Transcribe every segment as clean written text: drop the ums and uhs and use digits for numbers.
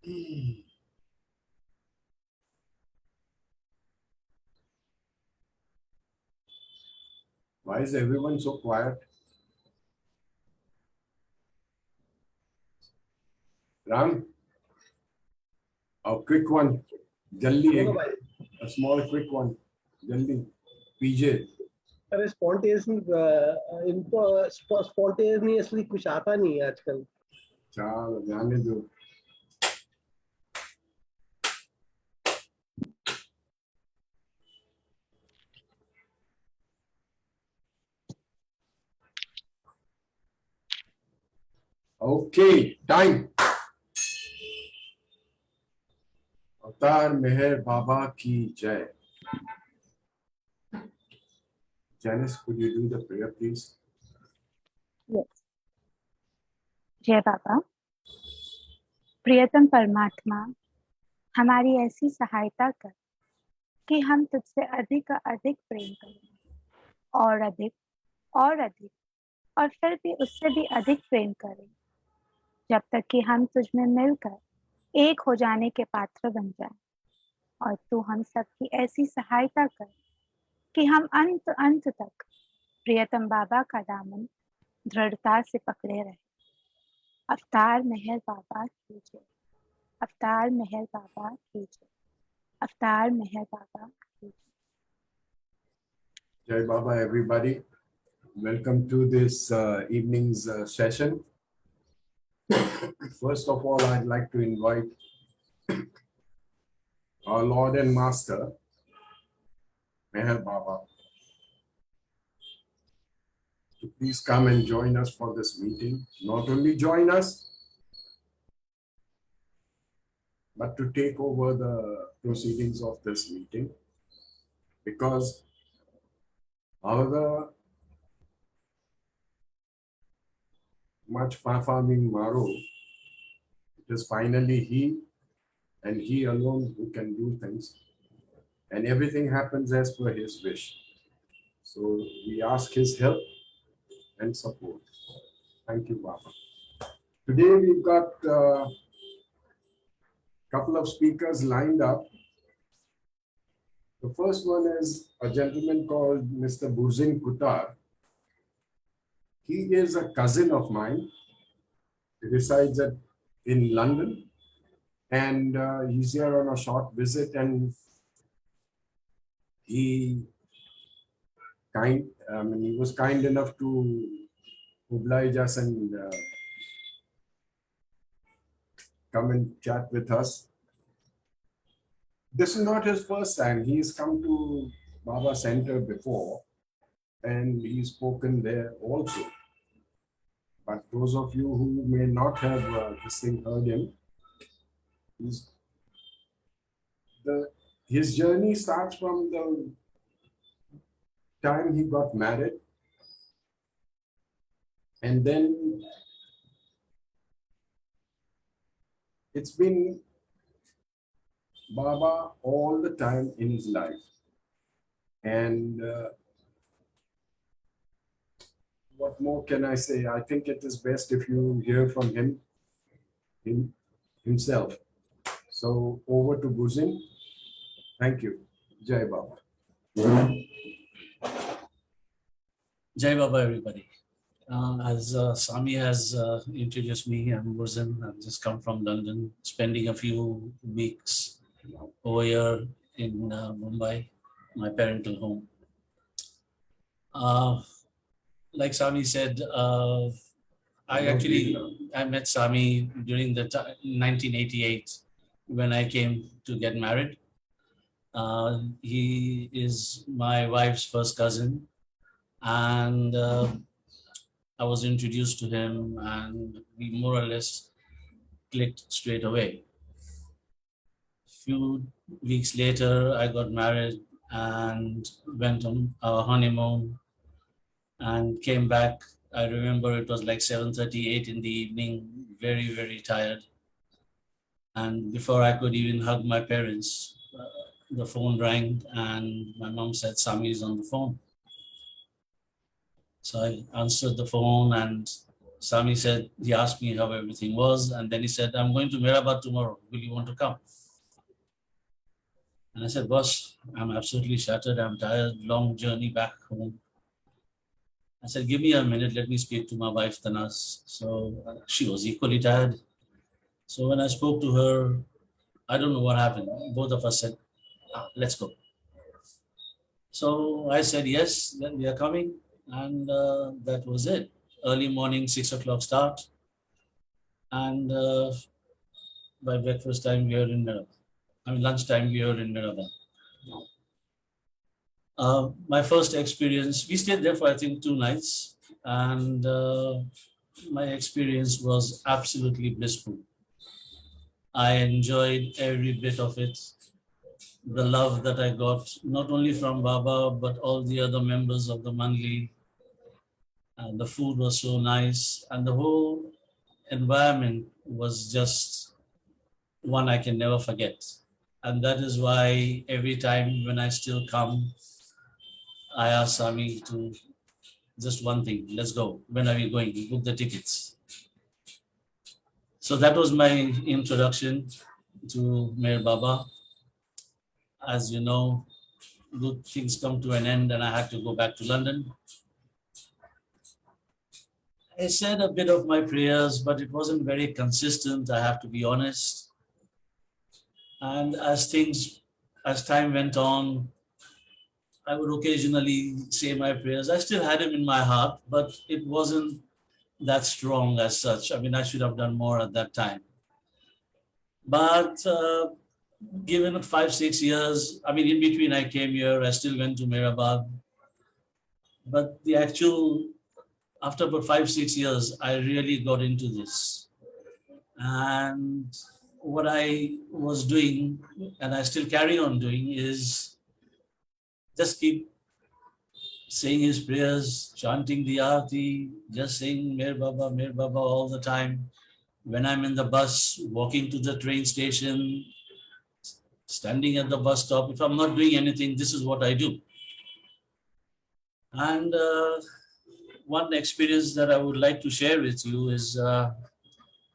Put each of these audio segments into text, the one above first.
Why is everyone so quiet? Ram, a quick one. Jaldi, a small quick one. Jaldi. PJ. अरे spontaneously कुछ आता नहीं है आजकल. चलो जाने दो. Okay, time. अवतार मेहर बाबा की जय. Janice, could you do the prayer, please? Yes. जय बाबा. प्रियतम परमात्मा, हमारी ऐसी सहायता कर कि हम तुझसे अधिक का अधिक प्रेम करें, और अधिक और अधिक, और फिर भी उससे भी अधिक प्रेम करें, जब तक कि हम तुझ में मिलकर एक हो जाने के पात्र बन जाएं. और तू हम सबकी ऐसी सहायता कर कि हम अंत अंत तक प्रियतम बाबा का दामन दृढ़ता से पकड़े रहे. अवतार मेहर बाबा कीजिए. अवतार मेहर बाबा कीजिए. अवतार मेहर बाबा कीजिए. Jai Baba, everybody. Welcome to this evening's session. First of all, I'd like to invite our Lord and Master, Meher Baba, to please come and join us for this meeting. Not only join us, but to take over the proceedings of this meeting, because however much farming Maru, it is finally he and he alone who can do things, and everything happens as per his wish. So we ask his help and support. Thank you, Baba. Today we've got a couple of speakers lined up. The first one is a gentleman called Mr. Burzin Kutar. He is a cousin of mine. He resides in London, and he's here on a short visit, and he was kind enough to oblige us and come and chat with us. This is not his first time. He's come to Baba Center before, and he's spoken there also. But those of you who may not have heard him, his journey starts from the time he got married, and then it's been Baba all the time in his life. And what more can I say? I think it is best if you hear from himself. So over to Burzin. Thank you. Jai Baba. Jai Baba, everybody. As Sami has introduced me, I'm Burzin. I've just come from London, spending a few weeks over here in Mumbai, my parental home. Like Sami said, I met Sami during the 1988 when I came to get married. He is my wife's first cousin, and I was introduced to him, and we more or less clicked straight away. Few weeks later, I got married and went on our honeymoon and came back. I remember it was like 7:38 in the evening, very, very tired. And before I could even hug my parents, the phone rang and my mom said, Sami is on the phone. So I answered the phone and Sami said, he asked me how everything was, and then he said, I'm going to Mehrabad tomorrow. Will you want to come? And I said, boss, I'm absolutely shattered. I'm tired, long journey back home. I said, give me a minute, let me speak to my wife, Tanas. So she was equally tired. So when I spoke to her, I don't know what happened. Both of us said, let's go. So I said, yes, then we are coming. And that was it. Early morning, 6 o'clock start. And by breakfast time, we are in Mehrabad. Lunchtime, we are in Mehrabad. My first experience, we stayed there for, I think, 2 nights. And my experience was absolutely blissful. I enjoyed every bit of it. The love that I got, not only from Baba, but all the other members of the Manli. And the food was so nice. And the whole environment was just one I can never forget. And that is why every time when I still come, I ask Sami to just one thing, let's go. When are we going? Book the tickets. So that was my introduction to Meher Baba. As you know, good things come to an end and I had to go back to London. I said a bit of my prayers, but it wasn't very consistent, I have to be honest. And as time went on, I would occasionally say my prayers. I still had him in my heart, but it wasn't that strong as such. I should have done more at that time. But given 5-6 years, in between I came here, I still went to Mehrabad. But after about 5-6 years, I really got into this. And what I was doing, and I still carry on doing, is just keep saying his prayers, chanting the Aarti, just saying Meher Baba all the time. When I'm in the bus, walking to the train station, standing at the bus stop, if I'm not doing anything, this is what I do. And one experience that I would like to share with you is,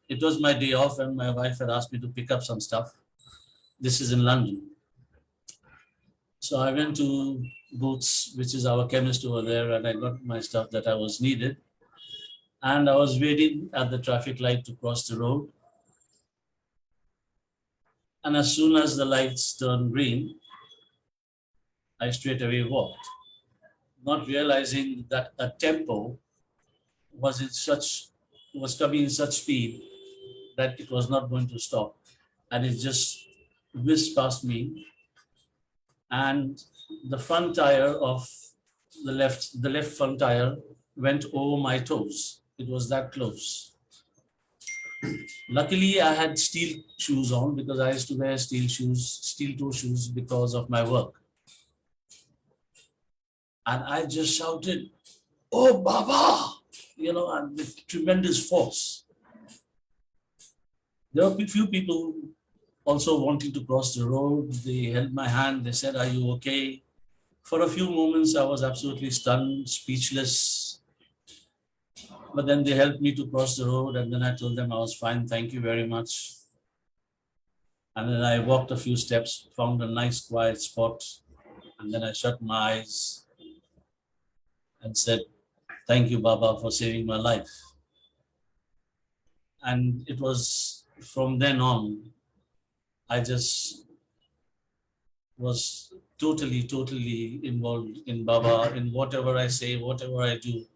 it was my day off and my wife had asked me to pick up some stuff. This is in London. So I went to Boots, which is our chemist over there, and I got my stuff that I was needed. And I was waiting at the traffic light to cross the road. And as soon as the lights turned green, I straight away walked, not realizing that a tempo was coming in such speed that it was not going to stop. And it just whizzed past me. And the front tire of the left front tire went over my toes. It was that close. Luckily, I had steel shoes on because I used to wear steel toe shoes because of my work. And I just shouted, "Oh, Baba!" And with tremendous force. There were a few people also wanting to cross the road. They held my hand. They said, "Are you okay?" For a few moments, I was absolutely stunned, speechless. But then they helped me to cross the road. And then I told them I was fine. Thank you very much. And then I walked a few steps, found a nice quiet spot. And then I shut my eyes and said, "Thank you, Baba, for saving my life." And it was from then on, I just was totally involved in Baba, in whatever I say, whatever I do.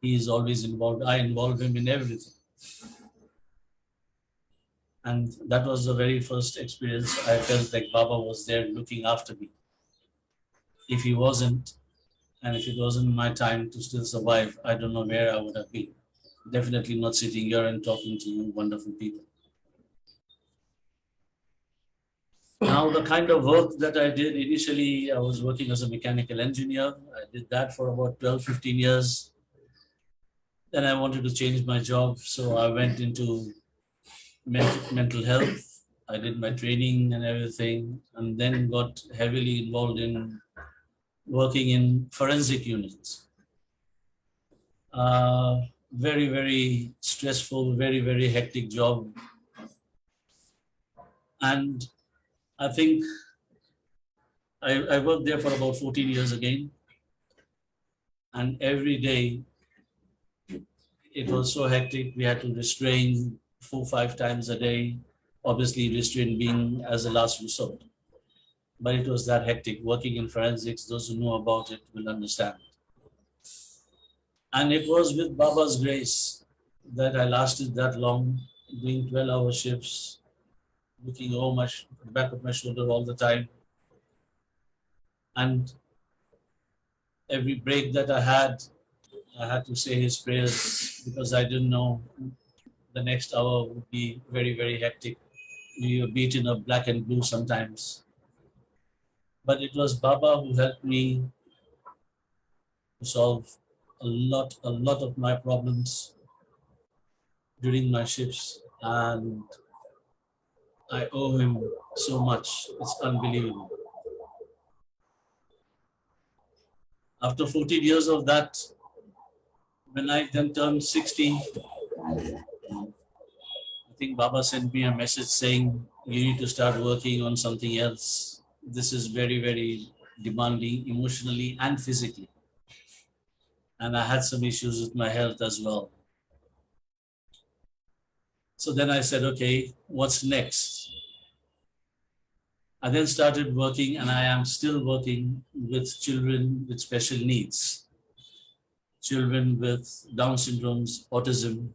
He is always involved. I involve him in everything. And that was the very first experience I felt like Baba was there looking after me. If he wasn't, and if it wasn't my time to still survive, I don't know where I would have been. Definitely not sitting here and talking to you wonderful people. Now, the kind of work that I did, initially, I was working as a mechanical engineer. I did that for about 12-15 years. Then I wanted to change my job, so I went into mental health. I did my training and everything, and then got heavily involved in working in forensic units. very, very stressful, very, very hectic job. And I think I worked there for about 14 years again. And every day it was so hectic. We had to restrain 4-5 times a day. Obviously, restraint being as a last resort. But it was that hectic. Working in forensics, those who know about it will understand. And it was with Baba's grace that I lasted that long, doing 12-hour shifts, looking over my back of my shoulder all the time. And every break that I had to say his prayers because I didn't know the next hour would be very, very hectic. We were beaten up black and blue sometimes. But it was Baba who helped me to solve a lot of my problems during my shifts. And I owe him so much. It's unbelievable. After 14 years of that, when I then turned 60, I think Baba sent me a message saying, you need to start working on something else. This is very, very demanding emotionally and physically. And I had some issues with my health as well. So then I said, okay, what's next? I then started working, and I am still working with children with special needs, children with Down syndromes, autism.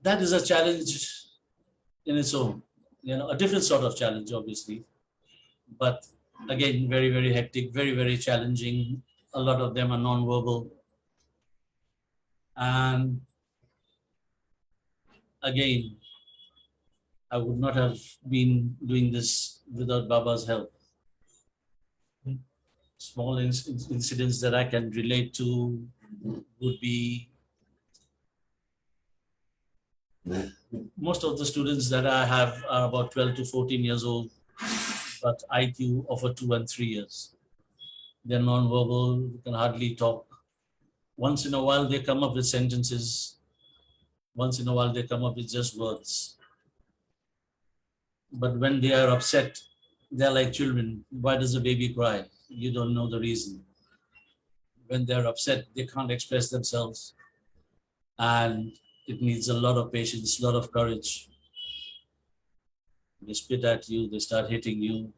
That is a challenge in its own, a different sort of challenge, obviously. But again, very, very hectic, very, very challenging. A lot of them are non-verbal. And again, I would not have been doing this without Baba's help. Small incidents that I can relate to would be most of the students that I have are about 12 to 14 years old, but IQ over 2 and 3 years. They're non-verbal, can hardly talk. Once in a while, they come up with sentences. Once in a while, they come up with just words. But when they are upset, they're like children. Why does a baby cry? You don't know the reason. When they're upset, they can't express themselves. And it needs a lot of patience, a lot of courage. They spit at you, they start hitting you.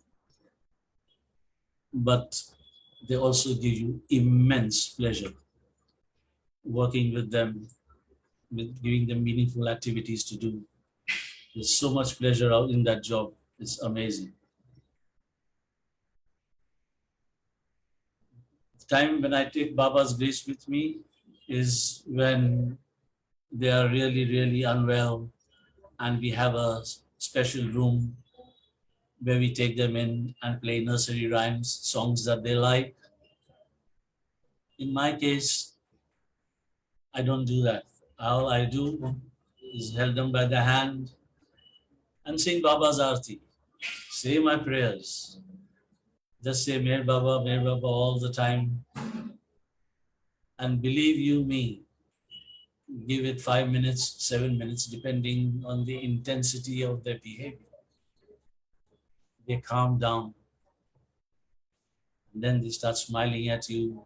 But they also give you immense pleasure working with them, with giving them meaningful activities to do. There's so much pleasure out in that job. It's amazing. The time when I take Baba's grace with me is when they are really, really unwell, and we have a special room where we take them in and play nursery rhymes, songs that they like. In my case, I don't do that. All I do is hold them by the hand and sing Baba's Aarti. Say my prayers. Just say Mehr Baba all the time. And believe you me, give it 5 minutes, 7 minutes, depending on the intensity of their behavior. They calm down. And then they start smiling at you.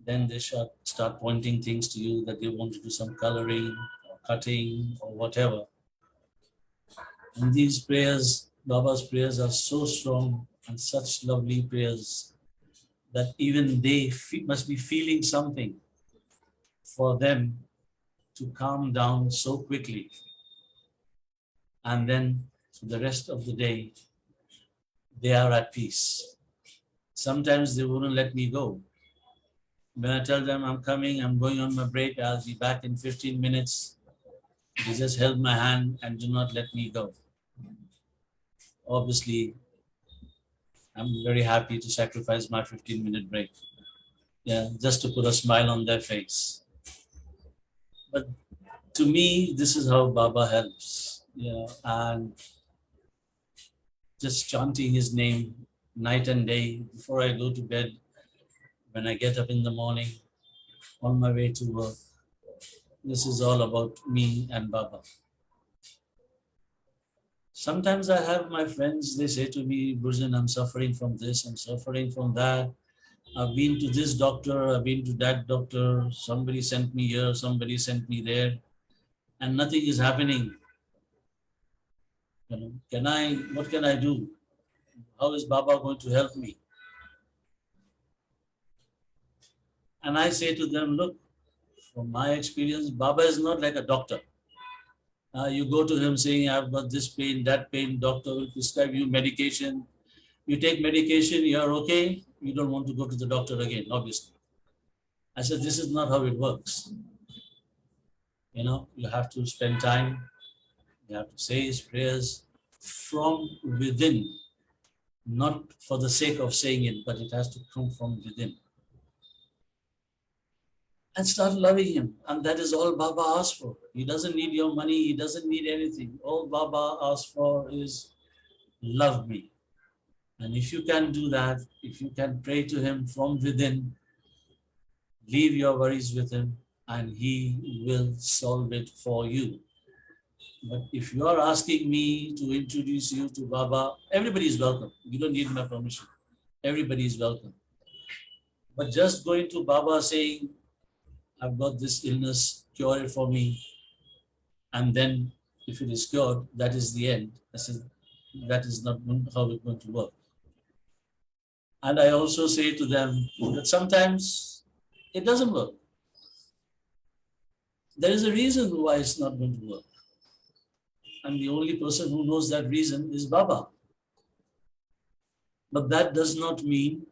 Then they start pointing things to you that they want to do some coloring or cutting or whatever. And these prayers, Baba's prayers, are so strong and such lovely prayers that even they must be feeling something for them to calm down so quickly. And then for the rest of the day, they are at peace. Sometimes they wouldn't let me go. When I tell them I'm coming, I'm going on my break, I'll be back in 15 minutes. They just held my hand and do not let me go. Obviously, I'm very happy to sacrifice my 15-minute break. Yeah, just to put a smile on their face. But to me, this is how Baba helps. Yeah, and just chanting his name night and day before I go to bed, when I get up in the morning, on my way to work. This is all about me and Baba. Sometimes I have my friends, they say to me, Burjan, I'm suffering from this, I'm suffering from that. I've been to this doctor, I've been to that doctor, somebody sent me here, somebody sent me there, and nothing is happening. What can I do? How is Baba going to help me? And I say to them, look, from my experience, Baba is not like a doctor. You go to him saying, I've got this pain, that pain, doctor will prescribe you medication. You take medication, you're okay, you don't want to go to the doctor again, obviously. I said, this is not how it works. You have to spend time, you have to say his prayers from within, not for the sake of saying it, but it has to come from within. And start loving him. And that is all Baba asks for. He doesn't need your money, he doesn't need anything. All Baba asks for is love me. And if you can do that, if you can pray to him from within, leave your worries with him, and he will solve it for you. But if you are asking me to introduce you to Baba, everybody is welcome. You don't need my permission. Everybody is welcome. But just going to Baba saying, I've got this illness, cure it for me. And then if it is cured, that is the end. I said, that is not how it's going to work. And I also say to them that sometimes it doesn't work. There is a reason why it's not going to work. And the only person who knows that reason is Baba. But that does not mean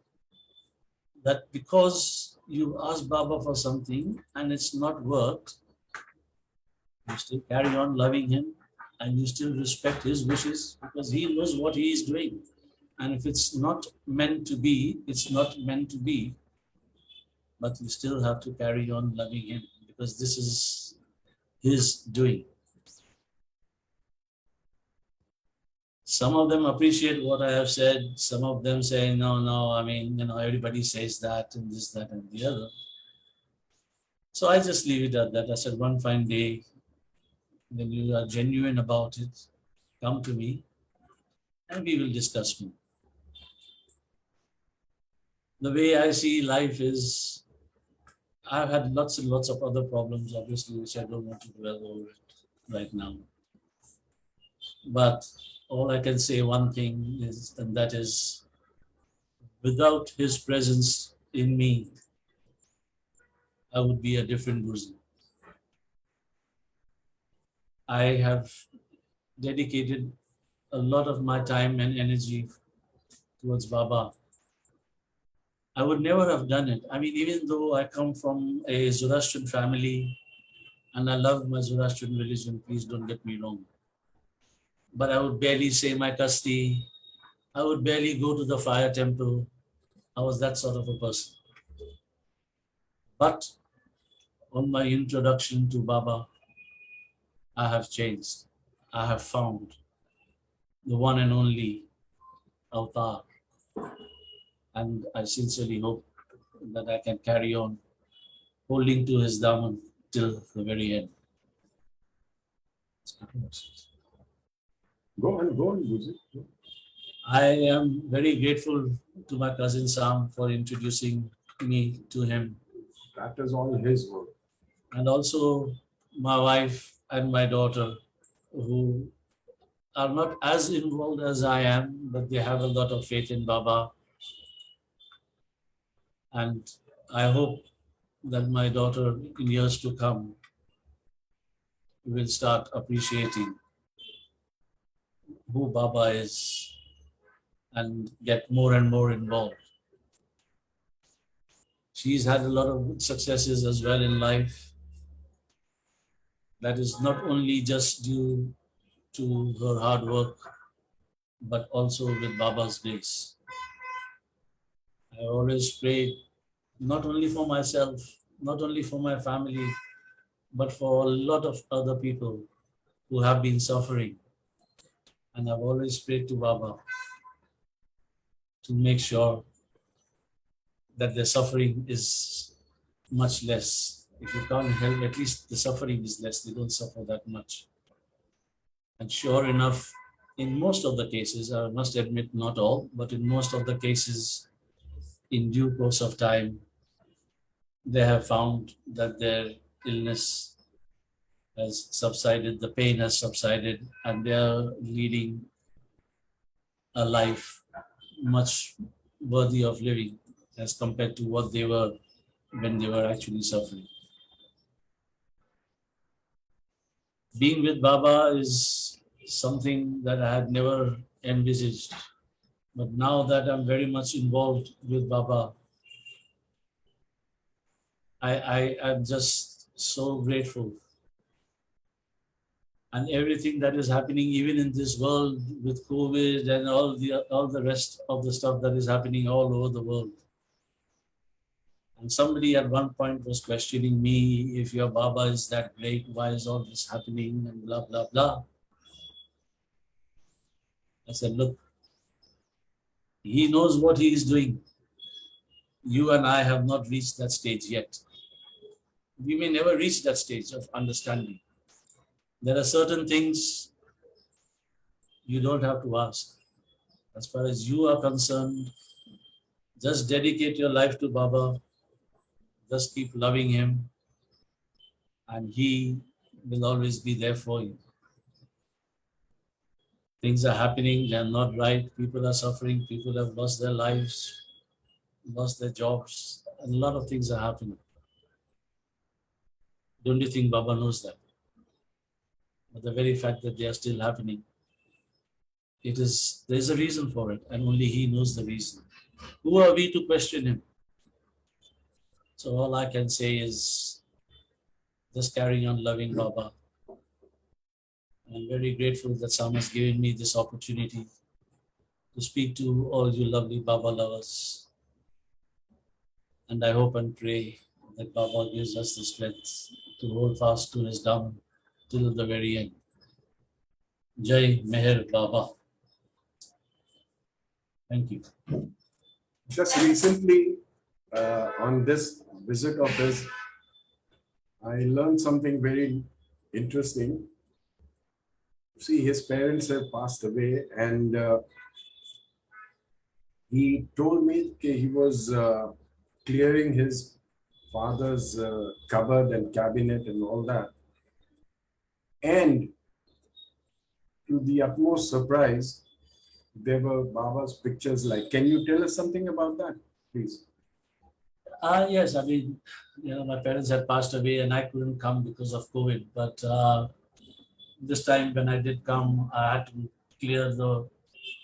that because you ask Baba for something and it's not worked, you still carry on loving him and you still respect his wishes because he knows what he is doing. And if it's not meant to be, it's not meant to be. But you still have to carry on loving him because this is his doing. Some of them appreciate what I have said. Some of them say, no, everybody says that and this, that, and the other. So I just leave it at that. I said, one fine day, when you are genuine about it, come to me and we will discuss more. The way I see life is, I've had lots and lots of other problems, obviously, which I don't want to dwell over it right now. But all I can say one thing is, and that is, without his presence in me, I would be a different person. I have dedicated a lot of my time and energy towards Baba. I would never have done it. Even though I come from a Zoroastrian family and I love my Zoroastrian religion, please don't get me wrong. But I would barely say my kasti. I would barely go to the fire temple. I was that sort of a person. But on my introduction to Baba, I have changed. I have found the one and only avatar. And I sincerely hope that I can carry on holding to his daman till the very end. Go on, Burjan. I am very grateful to my cousin Sam for introducing me to him. That is all his work. And also my wife and my daughter, who are not as involved as I am, but they have a lot of faith in Baba. And I hope that my daughter in years to come will start appreciating who Baba is and get more and more involved. She's had a lot of good successes as well in life. That is not only just due to her hard work, but also with Baba's grace. I always pray not only for myself, not only for my family, but for a lot of other people who have been suffering. And I've always prayed to Baba to make sure that their suffering is much less. If you can't help, at least the suffering is less. They don't suffer that much. And sure enough, in most of the cases, I must admit not all, but in most of the cases, in due course of time, they have found that their illness has subsided, the pain has subsided, and they are leading a life much worthy of living as compared to what they were when they were actually suffering. Being with Baba is something that I had never envisaged. But now that I'm very much involved with Baba, I'm just so grateful. And everything that is happening, even in this world with COVID and all the rest of the stuff that is happening all over the world. And somebody at one point was questioning me, if your Baba is that great, why is all this happening and blah, blah, blah. I said, look, he knows what he is doing. You and I have not reached that stage yet. We may never reach that stage of understanding. There are certain things you don't have to ask. As far as you are concerned, just dedicate your life to Baba. Just keep loving him, and he will always be there for you. Things are happening, they are not right. People are suffering. People have lost their lives, lost their jobs, and a lot of things are happening. Don't you think Baba knows that? But the very fact that they are still happening, there's a reason for it, and only he knows the reason. Who are we to question him? So all I can say is just carrying on loving Baba. I'm very grateful that Sam has given me this opportunity to speak to all you lovely Baba lovers. And I hope and pray that Baba gives us the strength to hold fast to his Dham till the very end. Jai Meher Baba. Thank you. Just recently, on this visit of his, I learned something very interesting. See, his parents have passed away, and he told me that he was clearing his father's cupboard and cabinet and all that. And to the utmost surprise, there were Baba's pictures. Like, can you tell us something about that, please? Yes, I mean, my parents had passed away and I couldn't come because of COVID. But this time when I did come, I had to clear the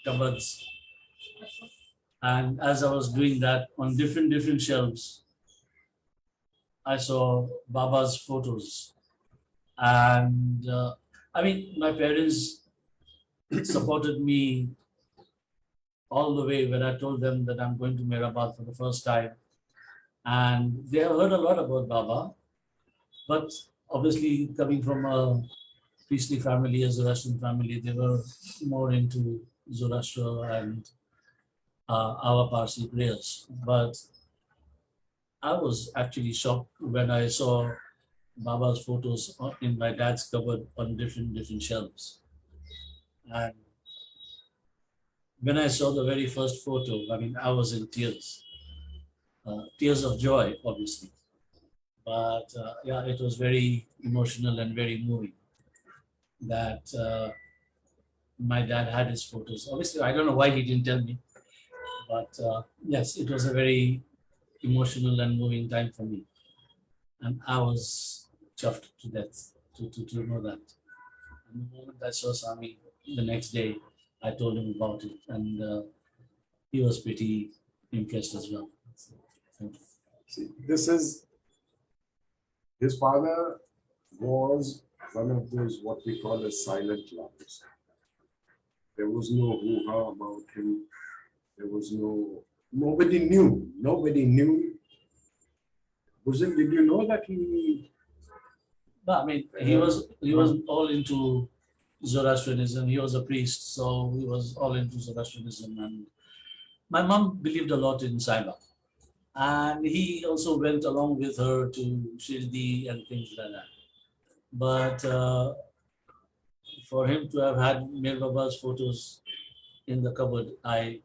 cupboards. And as I was doing that, on different shelves, I saw Baba's photos. And I mean, my parents supported me all the way when I told them that I'm going to Mehrabad for the first time. And they have heard a lot about Baba, but obviously coming from a priestly family, a Zoroastrian family, they were more into Zoroaster and our Parsi prayers. But I was actually shocked when I saw Baba's photos in my dad's cupboard on different shelves. And when I saw the very first photo, I mean, I was in tears. Tears of joy, obviously. But yeah, it was very emotional and very moving that my dad had his photos. Obviously, I don't know why he didn't tell me. But yes, it was a very emotional and moving time for me. And I was chuffed to death to know that. And the moment I saw Swami the next day, I told him about it. And he was pretty impressed as well. So, thank you. See, this is, his father was one of those what we call as silent lovers. There was no hoo-ha about him. There was nobody knew. Nobody knew. Buzil, did you know that he? But I mean, he was all into Zoroastrianism. He was a priest, so he was all into Zoroastrianism. And my mom believed a lot in Sai Baba. and he also went along with her to Shirdi and things like that. But for him to have had Mir Baba's photos in the cupboard, I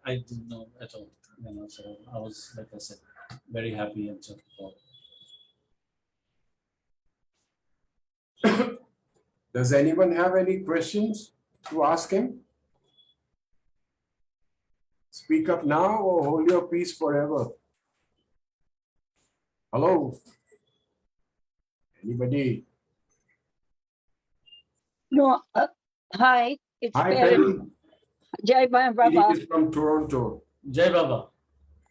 didn't know at all. You know, so I was, like I said, very happy and so forth. Does anyone have any questions to ask him? Speak up now or hold your peace forever. Hello? Anybody? No, hi, it's Hi, Perry. Perry. Jai Baba. He is from Toronto. Jai Baba.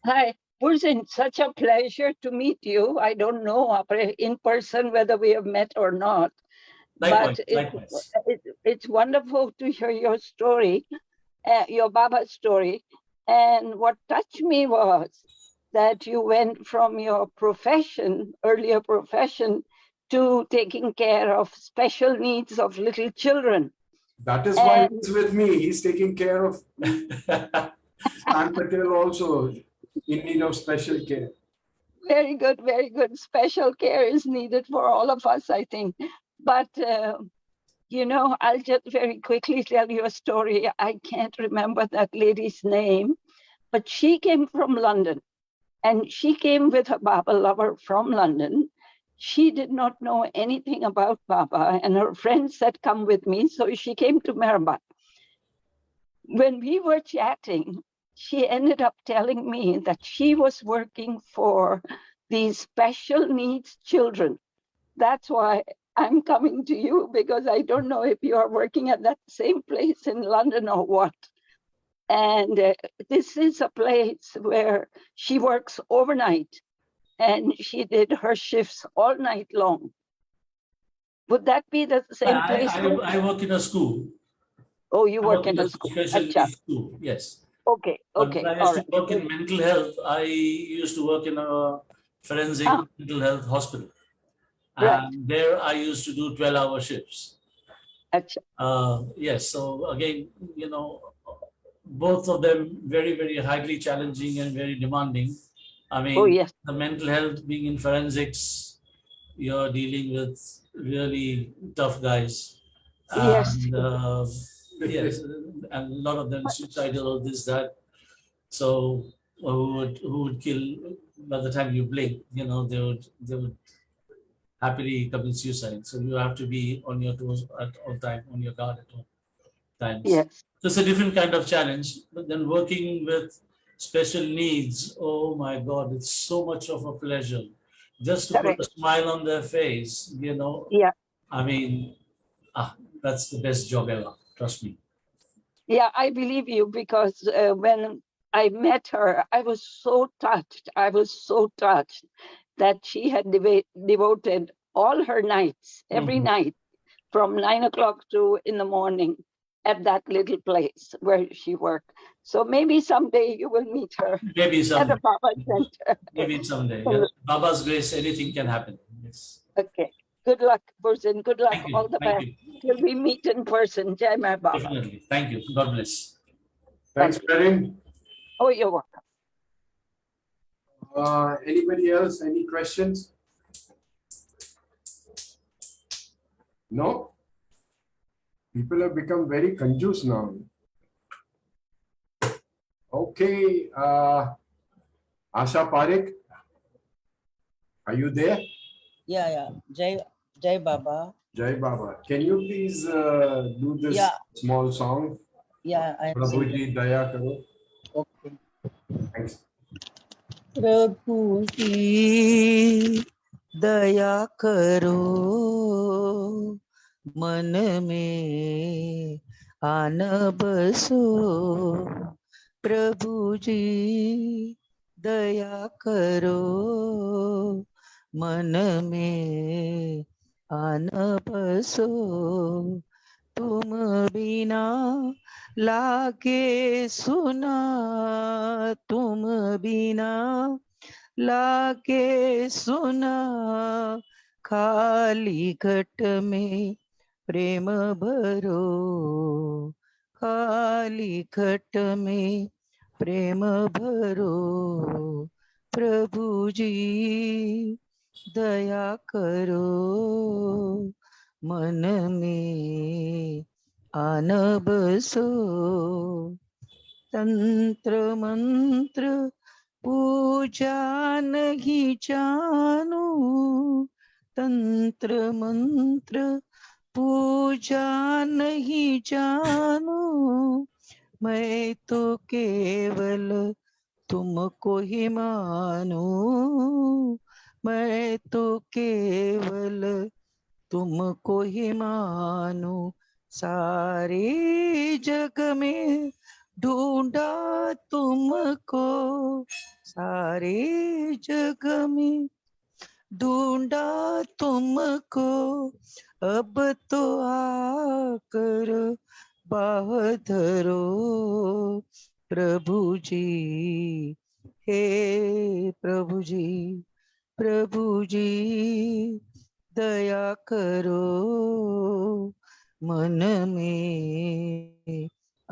Hi, Pursin, such a pleasure to meet you. I don't know in person whether we have met or not, Likewise, but likewise. it's wonderful to hear your story, your Baba's story. And what touched me was that you went from your profession, earlier profession, to taking care of special needs of little children. That is why And- he's with me. He's taking care of Stan Patel also in need of special care. Very good, very good. Special care is needed for all of us, I think. But, you know, I'll just very quickly tell you a story. I can't remember that lady's name, but she came from London and she came with her Baba lover from London. She did not know anything about Baba and her friends said, come with me. So she came to Meherban. When we were chatting, she ended up telling me that she was working for these special needs children. That's why I'm coming to you, because I don't know if you are working at that same place in London or what. And this is a place where she works overnight and she did her shifts all night long. Would that be the same place? I work in a school. Oh, you I work in a school. special Acha. needs school, yes. Okay, But okay, when I all used to right. work in mental health, I used to work in a forensic mental health hospital. Right. And there I used to do 12-hour shifts. Acha. Yes, so again, you know, both of them very, very highly challenging and very demanding. I mean, Oh, yes. the mental health being in forensics, you're dealing with really tough guys. Yes. And yes, and a lot of them suicidal, this, that. So who would kill by the time you blink, you know, they would happily commit suicide. So you have to be on your toes at all time, on your guard at all times. Yes. So it's a different kind of challenge. But then working with special needs, oh my God, it's so much of a pleasure. Just to Correct. put a smile on their face, you know. Yeah. I mean, that's the best job ever. Trust me. Yeah, I believe you, because when I met her, I was so touched. I was so touched that she had devoted all her nights, every night, from 9 o'clock to in the morning at that little place where she worked. So maybe someday you will meet her Maybe at someday. the Baba Center. Maybe someday. Yeah. Baba's grace, anything can happen. Yes. Okay. Good luck, Pursin. Good luck. Thank you. All the Thank best. you. Till we meet in person. Jai Mai Baba. Definitely. Thank you. God bless. Thanks, Perrin. Oh, you're welcome. Anybody else? Any questions? No? People have become very confused now. Okay. Asha Parekh, are you there? Yeah. Jai Baba. Jai Baba. Can you please do this Yeah. small song? Yeah, I am Prabhu singing. ji daya karo. Okay. Thanks. प्रभु जी दया करो मन में आन बसो प्रभु जी दया करो मन में आन बसो तुम बिना लागे सुना तुम बिना लागे सुना खाली घट में प्रेम भरो खाली घट में प्रेम भरो प्रभु जी दया करो मन में आन बसो तंत्र मंत्र पूजा नहीं जानो तंत्र मंत्र पूजा नहीं जानो मैं तो केवल तुमको ही मानू मैं तो केवल तुमको ही मानू सारे जग में ढूंढा तुमको सारे जग में ढूंढा तुमको अब तो आकर बाह धरो प्रभु जी हे प्रभु जी दया करो मन में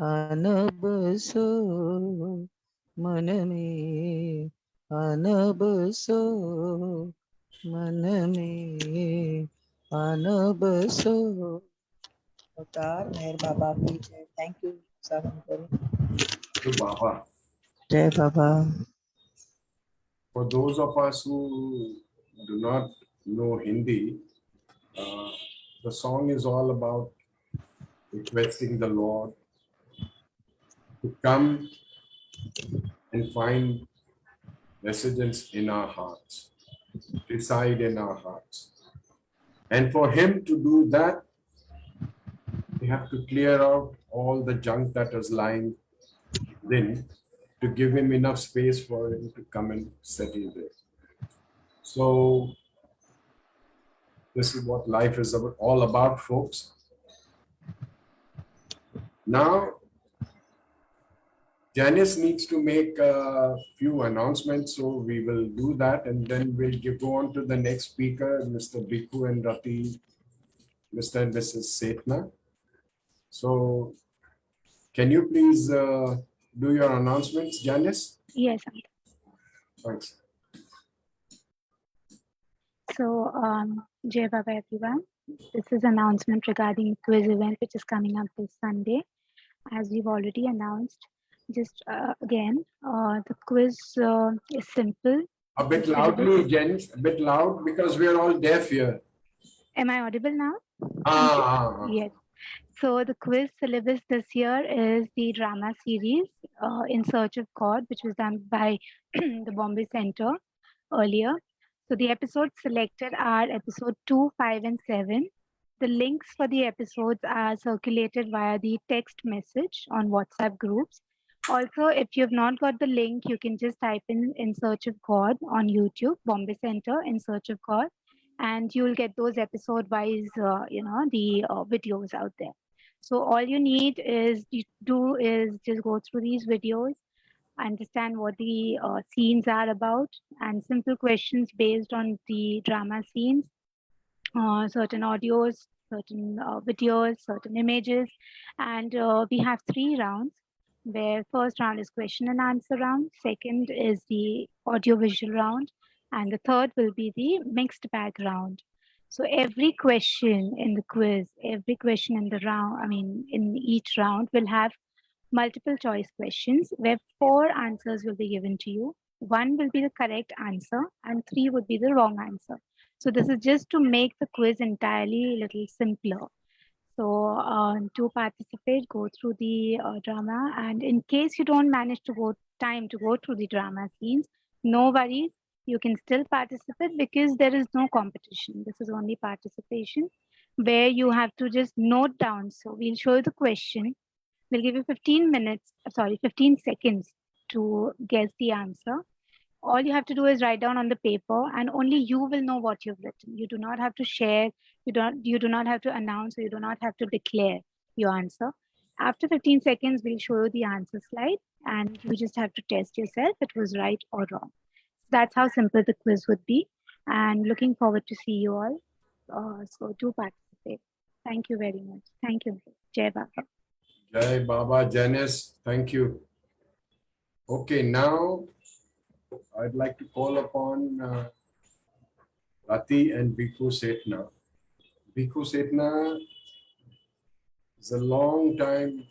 आन बसो मन में आन बसो मन में आन बसो। अवतार मेहर बाबा की जय। थैंक यू सावन करो। To Baba. जय बाबा। For those of us who do not know Hindi, the song is all about requesting the Lord to come and find residence in our hearts, reside in our hearts. And for Him to do that, we have to clear out all the junk that is lying within to give Him enough space for Him to come and settle there. So, this is what life is all about, folks. Now, Janice needs to make a few announcements, so we will do that, and then we'll go on to the next speaker, Mr. Bhikkhu and Rati, Mr. and Mrs. Setna. So, can you please do your announcements, Janice? Yes, Uncle. Thanks. So, Jai Baba everyone. This is announcement regarding quiz event which is coming up this Sunday. As we've already announced, just again, the quiz is simple. A bit loudly, Janice, a bit loud because we are all deaf here. Am I audible now? Yes. So the quiz syllabus this year is the drama series In Search of God, which was done by the Bombay Center earlier. So the episodes selected are episode 2, 5, and 7. The links for the episodes are circulated via the text message on WhatsApp groups. Also, if you have not got the link, you can just type in Search of God on YouTube, Bombay Center In Search of God, and you'll get those episode-wise, the videos out there. So all you need is just go through these videos, understand what the scenes are about, and simple questions based on the drama scenes, certain audios, certain videos, certain images. And we have 3 rounds, where first round is question and answer round, second is the audio visual round, and the third will be the mixed bag round. So every question in the quiz, every question in the round, in each round will have multiple choice questions where 4 answers will be given to you. 1 will be the correct answer and 3 would be the wrong answer. So this is just to make the quiz entirely a little simpler. So to participate, go through the drama, and in case you don't manage to go through the drama scenes, no worries, you can still participate because there is no competition. This is only participation where you have to just note down. So we'll show you the question. We'll give you 15 seconds to guess the answer. All you have to do is write down on the paper, and only you will know what you've written. You do not have to share, you do not have to announce, or you do not have to declare your answer. After 15 seconds, we'll show you the answer slide, and you just have to test yourself if it was right or wrong. That's how simple the quiz would be, and looking forward to see you all. So do participate. Thank you very much. Thank you. Jai Baba. Jai Baba, Janice, thank you. Okay, now I'd like to call upon Rati and Bhikkhu Setna. Bhikkhu Setna is a long time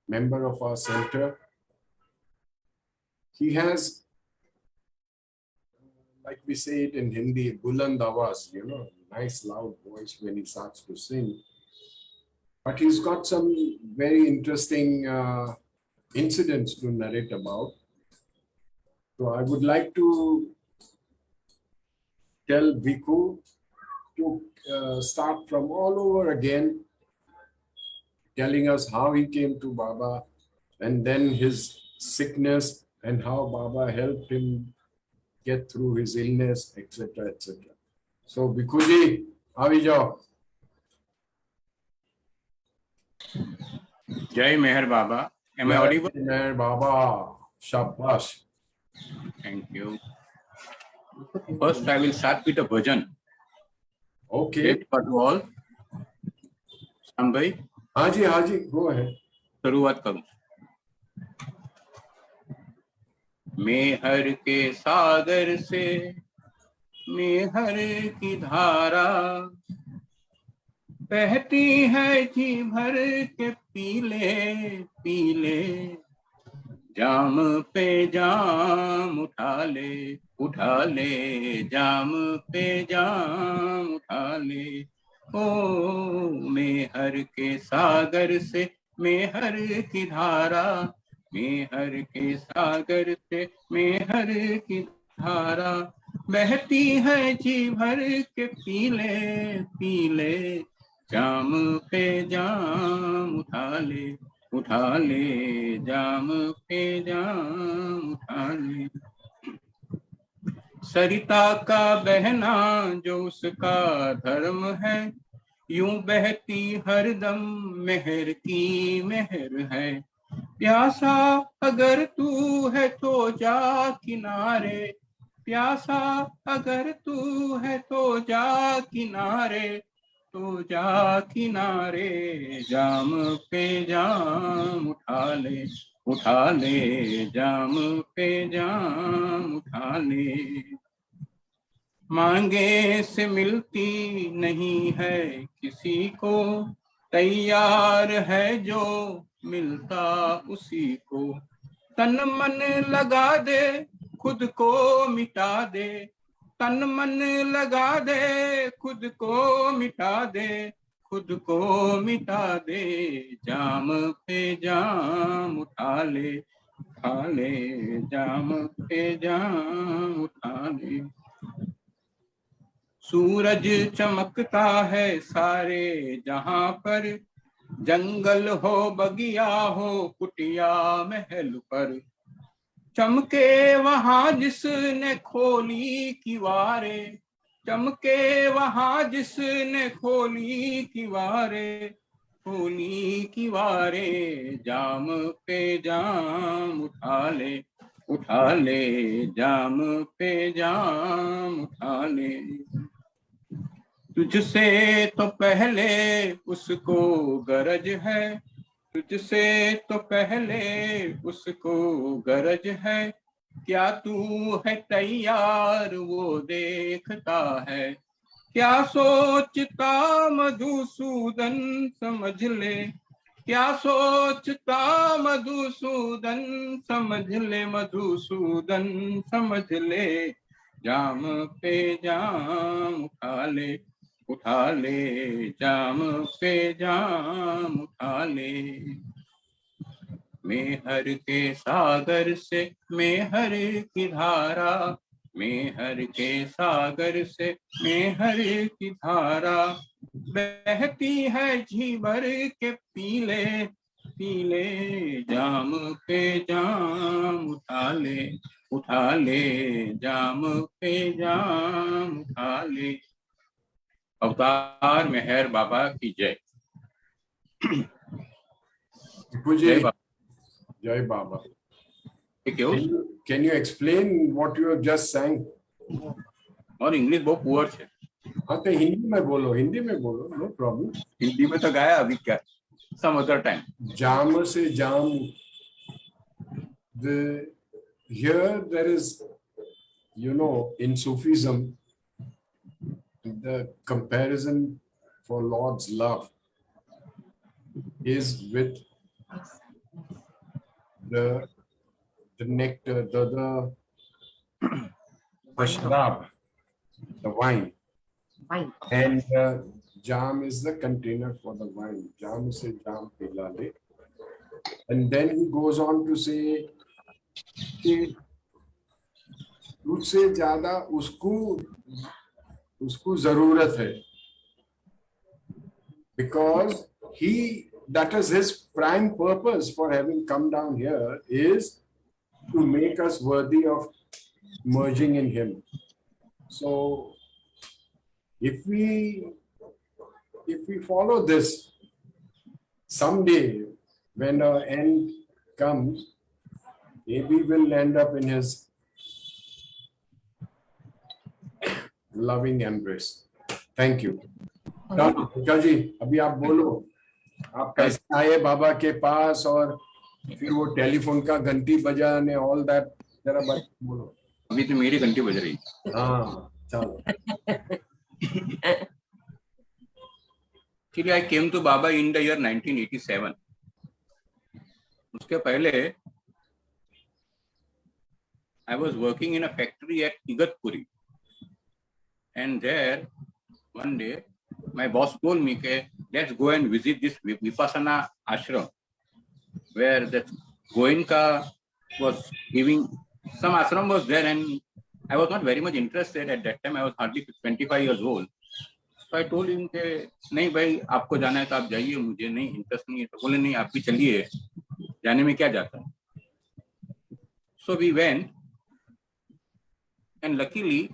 member of our center. He has, like we say it in Hindi, buland awaz, nice loud voice when he starts to sing. But he's got some very interesting incidents to narrate about. So I would like to tell Bhikkhu to start from all over again, telling us how he came to Baba and then his sickness and how Baba helped him get through his illness, etc., etc. So Bhikkhuji, avi jao. Jai Meher Baba. Am I audible? Jai Meher Baba, shabash. Thank you. First, I will start with a bhajan. Okay. Great for all. Shan bhai, Haji, go ahead. शुरुआत करूं. मेहर के सागर से मेहर की धारा बहती है जी भर के पीले पीले जाम पे जाम उठा ले जाम पे जाम उठा ले. ओ मेहर के सागर से मेहर की धारा मेहर के सागर से मेहर की धारा बहती है जी भर के पीले पीले जाम पे जाम उठा ले जाम पे जाम उठा ले. सरिता का बहना जो उसका धर्म है यूं बहती हरदम मेहर की मेहर है. प्यासा अगर तू है तो जा किनारे प्यासा अगर तू है तो जा किनारे जाम पे जाम उठा ले जाम पे जाम उठा ले. मांगे से मिलती नहीं है किसी को तैयार है जो मिलता उसी को. तन मन लगा दे खुद को मिटा दे तन मन लगा दे खुद को मिटा दे जाम पे जाम उठा ले जाम पे जाम उठा ले. सूरज चमकता है सारे जहां पर जंगल हो बगिया हो कुटिया महल पर. चमके वहां जिसने खोली किवारे चमके वहां जिसने खोली किवारे जाम पे जाम उठा ले जाम पे जाम उठा ले. तुझसे तो पहले उसको गरज है तुझसे तो पहले उसको गरज है. क्या तू है तैयार वो देखता है क्या सोचता मधुसूदन समझ ले क्या सोचता मधुसूदन समझ ले. जाम पे जाम उठा ले जाम पे जाम उठा ले. मेहर के सागर से मेहर की धारा मेहर के सागर से मेहर की धारा बहती है जी भर के पीले पीले जाम पे जाम उठा ले जाम पे जाम उठा ले. अवतार मेहर बाबा की जय. Bhikkhuji, Jai Baba. क्यों Can you explain what you have just sang? और इंग्लिश बहुत पुअर है. हाँ तो हिंदी में बोलो, no problem. हिंदी में तो गाया अभी क्या some other time. जाम से जाम Here there is, in Sufism, the comparison for Lord's love is with the nectar, the sharab, the wine. And jam is the container for the wine. Jam se jam pila le. And then he goes on to say कि उससे ज्यादा उसको जरूरत है, because that is his prime purpose for having come down here, is to make us worthy of merging in him. So if we follow this, someday when our end comes, maybe we'll end up in his loving embrace. Thank you. Bhutta जी, अभी आप बोलो, आप कैसे आए बाबा के पास और फिर वो टेलीफोन का घंटी बजाने, all that, जरा बात बोलो. अभी तो मेरी घंटी बज रही. हाँ, चलो. Actually, I came to Baba in the year 1987. उसके पहले I was working in a factory at Igatpuri, and there one day my boss told me, let's go and visit this Vipassana ashram, where that Goenka was giving, some ashram was there, and I was not very much interested at that time. I was hardly 25 years old. So I told him कि नहीं भाई, आपको जाना है तो आप जाइए, मुझे नहीं इंटरेस्ट नहीं है. तो बोले नहीं, आप भी चलिए, जाने में क्या जाता है. So we went, and luckily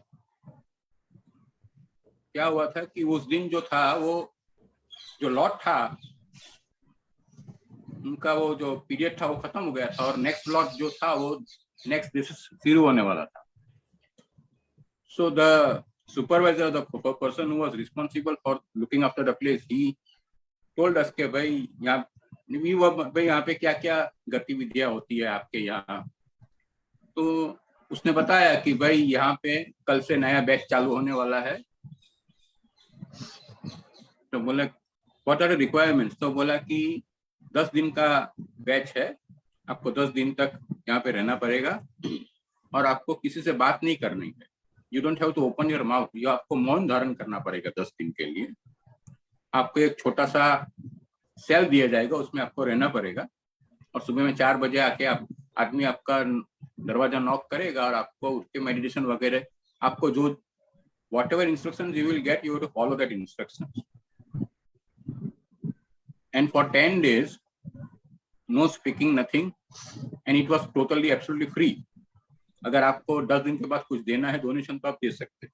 क्या हुआ था कि उस दिन जो था, वो जो लॉट था उनका, वो जो पीरियड था वो खत्म हो गया था, और नेक्स्ट लॉट जो था वो नेक्स्ट डे शुरू होने वाला था. So the supervisor, the person who was responsible for looking after the place, he told us कि भाई यहाँ पे क्या क्या गतिविधियां होती है आपके यहाँ. तो उसने बताया कि भाई यहाँ पे कल से नया बैच चालू होने वाला है. तो बोला व्हाट आर द रिक्वायरमेंट्स. तो बोला कि 10 दिन का बैच है, आपको 10 दिन तक यहाँ पे रहना पड़ेगा और आपको किसी से बात नहीं करनी है. You don't have to open your mouth. ये आपको मौन धारण करना पड़ेगा 10 दिन के लिए. आपको एक छोटा सा सेल दिया जाएगा, उसमें आपको रहना पड़ेगा, और सुबह में 4 बजे आके आदमी आपका दरवाजा नॉक करेगा और आपको उसके मेडिटेशन वगैरह, आपको जो whatever instructions you will get, you have to follow that instructions. And for 10 days, no speaking, nothing, and it was totally absolutely free. अगर आपको 10 दिन के बाद कुछ देना है डोनेशन तो आप दे सकते.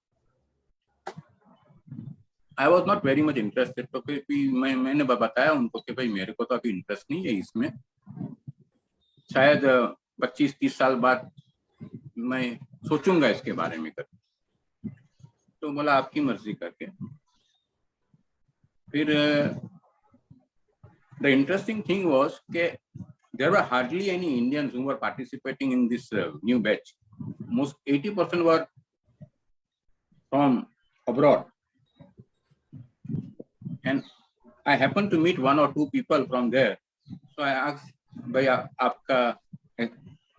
I was not very much interested. तो फिर मैंने बताया उनको कि भाई मेरे को तो अभी इंटरेस्ट नहीं है इसमें, शायद 25-30 साल बाद मैं सोचूंगा इसके बारे में. तो बोला आपकी मर्जी करके. फिर the interesting thing was that there were hardly any Indians who were participating in this new batch. Most 80% were from abroad, and I happened to meet 1 or 2 people from there. So I asked, "Bhaiya, आपका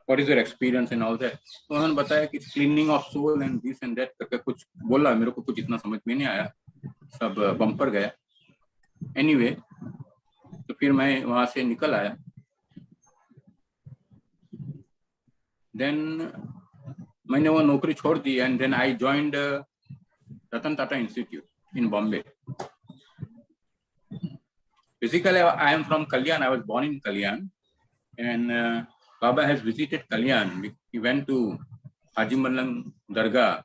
what is your experience and all that?" तो उन्होंने बताया कि cleaning of soul and this and that करके कुछ बोला. मेरे को कुछ इतना समझ में नहीं आया, सब बम्पर गया. Anyway, तो फिर मैं वहां से निकल आया. Then मैंने वो नौकरी छोड़ दी, and then I joined Ratan Tata Institute in Bombay. Basically, I am from Kalyan. I was born in Kalyan, and Baba has visited Kalyan. He went to Haji Mallam Dargah.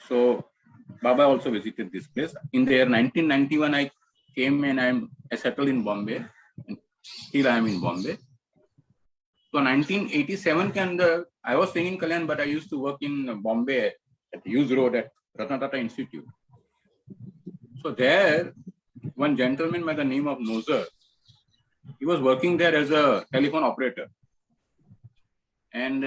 So Baba also visited this place. In the year 1991, I came and I settled in Bombay. And still I am in Bombay. So 1987 के अंदर I was staying in Kalyan, but I used to work in Bombay at Hughes Road at Ratan Tata Institute. So there, one gentleman by the name of Nozer, he was working there as a telephone operator. and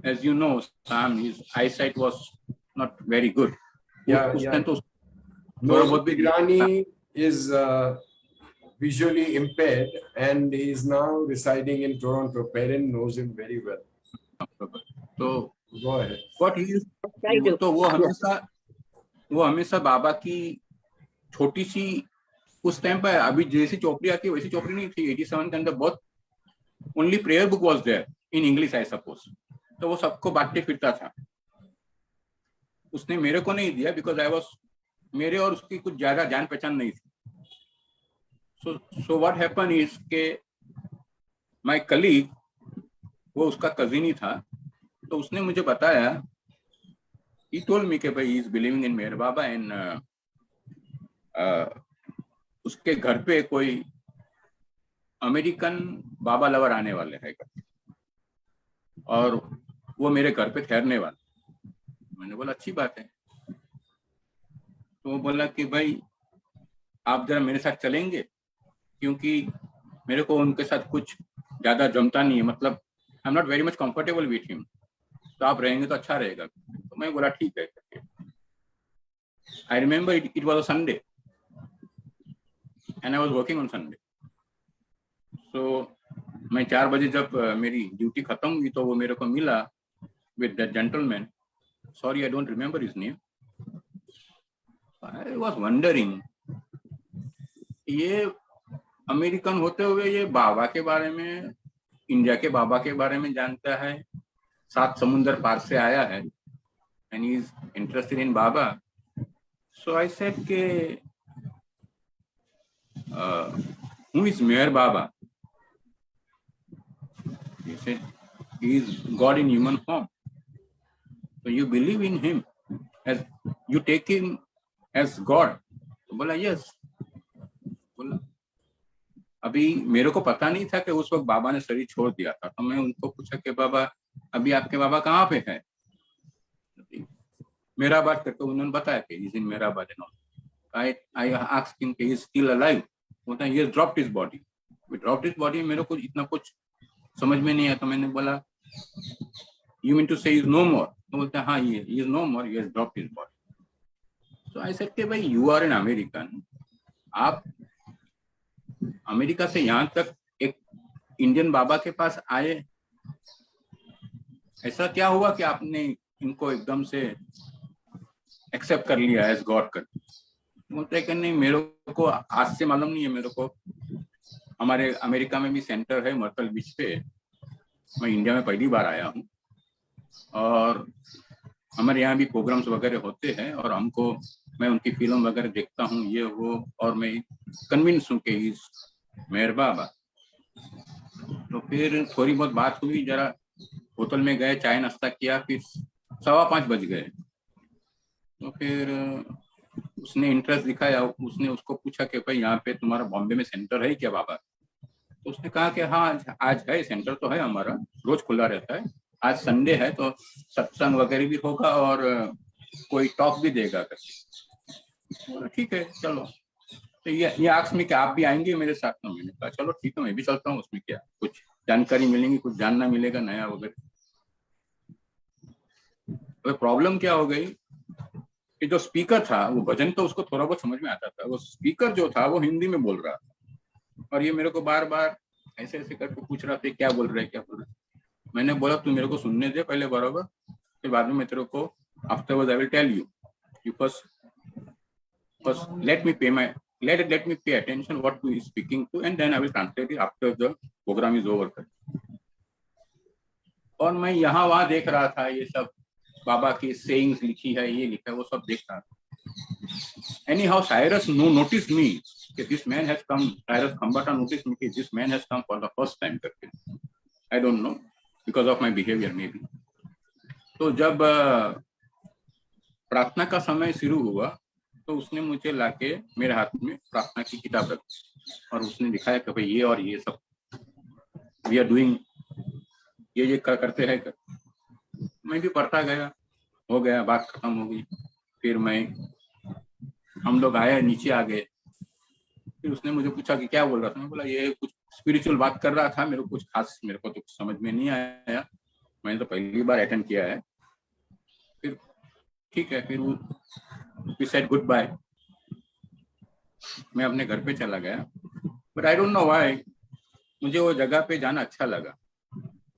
as you know, Sam, his eyesight was not very good. Yeah, उस yeah. time तो No, बहुत भी Tigrani is visually impaired and he is now residing in Toronto. Parent knows him very well. तो Go ahead. what he used तो वो हमेशा बाबा की छोटी सी उस टाइम पर, अभी जैसी चौपड़ी आती है वैसी चौपड़ी नहीं थी 87 के अंदर, बहुत only prayer book was there in English I suppose, तो वो सबको बांटते फिरता था। उसने मेरे को नहीं दिया बिकॉज आई वाज, मेरे और उसकी कुछ ज्यादा जान पहचान नहीं थी। सो व्हाट हैपन इज के माय कलीग, वो उसका कजिन ही था, तो उसने मुझे बताया, he told me कि भाई he is believing in Meher Baba and उसके घर पे कोई अमेरिकन बाबा लवर आने वाले हैं और वो मेरे घर पे ठहरने वाले। मैंने बोला अच्छी बात है। तो वो बोला कि भाई आप जरा मेरे साथ चलेंगे, क्योंकि मेरे को उनके साथ कुछ ज्यादा जमता नहीं है, मतलब आई am not very much comfortable with him, तो आप रहेंगे तो अच्छा रहेगा। तो मैं बोला ठीक है। I remember it was a Sunday and I was working on Sunday. So मैं 4 बजे जब मेरी ड्यूटी खत्म हुई तो वो मेरे को मिला with that gentleman, sorry I don't remember his name. I was wondering, ये अमेरिकन होते हुए ये बाबा के बारे में, इंडिया के बाबा के बारे में जानता है, 7 समुंदर पार से आया है and he is interested in Baba. So I said ke who is Meher Baba? He said he is God in human form. So you believe in him, as you take him as God? तो बोला yes. बोला अभी मेरे को पता नहीं था कि उस वक्त बाबा ने शरीर छोड़ दिया था, तो मैं उनको पूछा कि बाबा अभी आपके बाबा कहाँ पे है? मेरा बात करके उन्होंने बताया कि इज इन मेरा बात नो। I asked him कि he is still alive? बोलता है he has dropped his body. We dropped his body, मेरे को इतना कुछ समझ में नहीं आया, तो मैंने बोला you mean to say he is no more? तो बोलता है हाँ he is no more, he has dropped his body. So I said कि भाई you are an American, आप अमेरिका से यहाँ तक एक इंडियन बाबा के पास आए, ऐसा क्या हुआ कि आपने इनको एकदम से एक्सेप्ट कर लिया एज गॉड कर? बोलते हैं कि नहीं मेरे को आज से मालूम नहीं है, मेरे को हमारे अमेरिका में भी सेंटर है मर्टल बीच पे, मैं इंडिया में पहली बार आया हूँ और हमारे यहाँ भी प्रोग्राम्स वगैरह होते हैं और हमको, मैं उनकी फिल्म वगैरह देखता हूँ ये वो, और मैं कन्विंस हूँ कि इस मेहर बाबा। तो फिर थोड़ी बहुत बात हुई, जरा होटल में गए, चाय नाश्ता किया, फिर 5:15 बज गए। तो फिर उसने इंटरेस्ट दिखाया, उसने उसको पूछा कि भाई यहाँ पे तुम्हारा बॉम्बे में सेंटर है क्या बाबा? तो उसने कहा कि हाँ आज है, सेंटर तो है हमारा, रोज खुला रहता है, आज संडे है तो सत्संग वगैरह भी होगा और कोई टॉक भी देगा करके। ठीक है चलो। तो ये आस्क में कि आप भी आएंगे मेरे साथ? में मैंने कहा चलो ठीक है मैं भी चलता हूँ, उसमें क्या, कुछ जानकारी मिलेगी, कुछ जानना मिलेगा नया वगैरह। तो प्रॉब्लम क्या हो गई कि जो स्पीकर था वो भजन तो उसको थोड़ा बहुत समझ में आता था, वो स्पीकर जो था वो हिंदी में बोल रहा था और ये मेरे को बार बार ऐसे ऐसे करके पूछ रहा था क्या बोल रहे क्या बोल रहे। मैंने बोला तू मेरे को सुनने दे पहले बराबर, फिर बाद में मैं तेरे को afterward I will tell you first let me pay attention what he is speaking to and then I will translate it after the program is over. और मैं यहाँ वहाँ देख रहा था, ये सब बाबा की सेइंग्स लिखी है, ये लिखा है, वो सब देख रहा था। Anyhow, Cyrus noticed me कि this man has come, Cyrus Khambata noticed me कि this man has come for the first time करके। I don't know because of my behavior maybe। तो जब प्रार्थना का समय शुरू हुआ तो उसने मुझे लाके मेरे हाथ में प्रार्थना की किताब रखी और उसने दिखाया कि भाई ये और ये सब वी आर डूइंग, ये करते हैं कर। मैं भी पढ़ता गया, हो गया, बात खत्म हो गई। फिर हम लोग आए, नीचे आ गए, फिर उसने मुझे पूछा कि क्या बोल रहा था? मैं बोला ये कुछ स्पिरिचुअल बात कर रहा था, मेरे को कुछ खास मेरे को तो कुछ समझ में नहीं आया, मैंने तो पहली बार अटेंड किया है। फिर ठीक है, फिर वी सेड गुड बाय, मैं अपने घर पे चला गया। But I don't know why मुझे वो जगह पे जाना अच्छा लगा,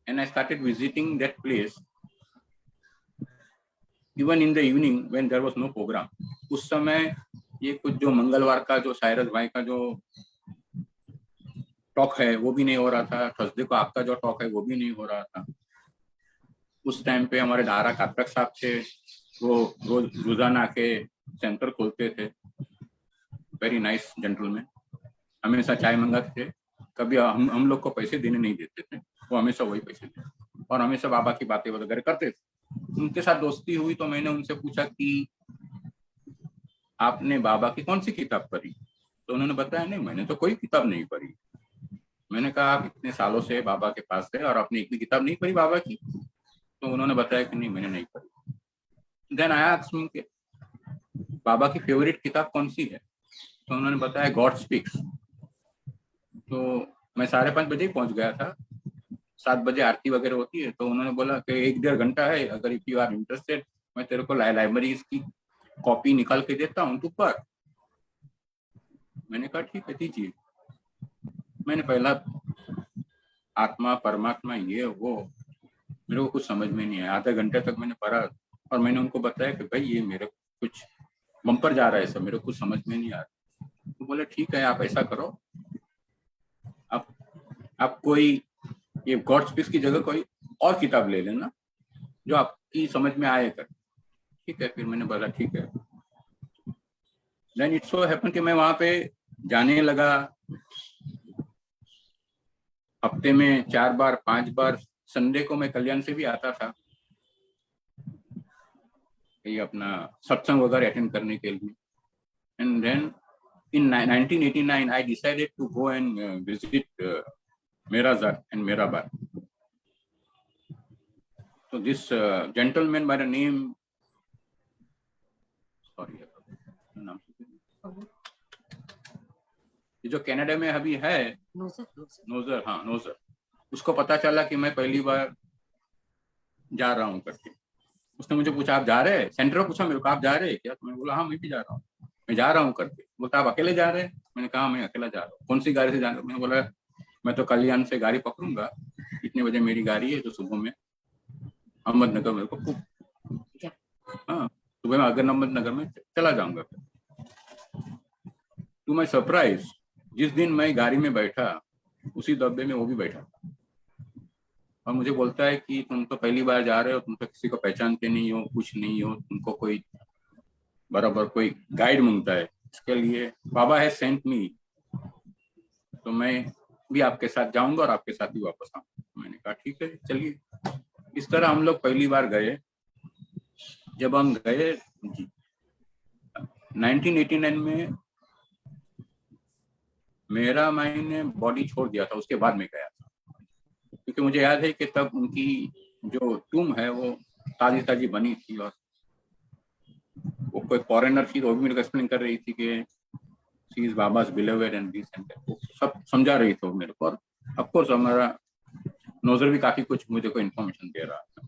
and I started visiting that place even in the evening when there was no programme. उस समय ये कुछ जो मंगलवार का जो साइरस भाई का जो टॉक है वो भी नहीं हो रहा था, थर्सडे को आपका जो टॉक है वो भी नहीं हो रहा था। उस टाइम पे हमारे दारा कातरक साहब थे, वो रोज रोजाना के सेंटर खोलते थे, वेरी नाइस जेंटलमैन, हमेशा चाय मंगाते थे, कभी हम लोग को पैसे देने नहीं देते थे, वो हमेशा वही पैसे देते और हमेशा बाबा की बातें वगैरह करते थे। उनके साथ दोस्ती हुई तो मैंने उनसे पूछा कि आपने बाबा की कौन सी किताब पढ़ी, तो उन्होंने बताया नहीं मैंने तो कोई किताब नहीं पढ़ी। मैंने कहा आप इतने सालों से बाबा के पास गए और आपने एक भी किताब नहीं पढ़ी बाबा की, तो उन्होंने बताया कि नहीं मैंने नहीं पढ़ी। देन आई आस्क्ड हिम कि बाबा की फेवरेट किताब कौन सी है, तो उन्होंने बताया गॉड स्पीक्स। तो मैं 5:30 बजे ही पहुंच गया था, 7 बजे आरती वगैरह होती है, तो उन्होंने बोला कि 1-1.5 घंटा है, अगर इफ यू आर इंटरेस्टेड मैं तेरे को लाइब्रेरी की कॉपी निकाल के देता हूँ, तू पढ़। मैंने कहा ठीक है दीजिए। मैंने पहला आत्मा परमात्मा ये वो मेरे को कुछ समझ में नहीं आया, आधे घंटे तक मैंने पढ़ा और मैंने उनको बताया कि भाई ये मेरे कुछ बम्पर जा रहा है, सब मेरे को कुछ समझ में नहीं आ रहा। तो बोले ठीक है आप ऐसा करो, आप कोई ये गॉड स्पीक्स की जगह कोई और किताब ले लेना जो आपकी समझ में आए कर। ठीक है, फिर मैंने बोला ठीक है। देन इट सो हैपन कि मैं वहां पे जाने लगा, हफ्ते में 4 बार 5 बार, संडे को मैं कल्याण से भी आता था ये अपना सत्संग वगैरह अटेंड करने के लिए। And then in 1989 I decided to go and visit Mirazar and Mirabai. So this gentleman by the name, sorry, ये जो कनाडा में अभी है नोजर, हाँ नोजर, उसको पता चला कि मैं पहली बार जा रहा हूँ करके। उसने मुझे पूछा आप जा रहे हैं, सेंटर में पूछा मेरे को आप जा रहे हैं क्या, तो मैं बोला हाँ मैं भी जा रहा हूँ, मैं जा रहा हूँ करके। बोलता आप अकेले जा रहे हैं, मैंने कहा मैं अकेला जा रहा हूँ। कौन सी गाड़ी से जा रहा हूँ, मैंने बोला मैं तो कल्याण से गाड़ी पकड़ूंगा, इतने बजे मेरी गाड़ी है, तो सुबह में अहमदनगर मेरे को हाँ सुबह में अगर अहमदनगर में चला जाऊंगा। टू माई सरप्राइज जिस दिन मैं गाड़ी में बैठा उसी डब्बे में वो भी बैठा और मुझे बोलता है कि तुम तो पहली बार जा रहे हो, तुम तो किसी को पहचानते नहीं हो, कुछ नहीं हो, तुमको कोई बराबर कोई गाइड मांगता है, इसके लिए बाबा है सेंट मी, तो मैं भी आपके साथ जाऊंगा और आपके साथ ही वापस आऊंगा। मैंने कहा ठीक है चलिए। इस तरह हम लोग पहली बार गए। जब हम गए 1989 में मेरा मैंने बॉडी छोड़ दिया था, उसके बाद में गया था, क्योंकि मुझे याद है कि तब उनकी जो टूम है वो ताजी ताजी बनी थी और वो कोई फॉरेनर थी, वो भी मेरे को एक्सप्लेन कर रही थी कि she is Baba's believer and this and that, सब समझा रही थी मेरे को। ऑफ कोर्स हमारा नोजर भी काफी कुछ मुझे को इन्फॉर्मेशन दे रहा था।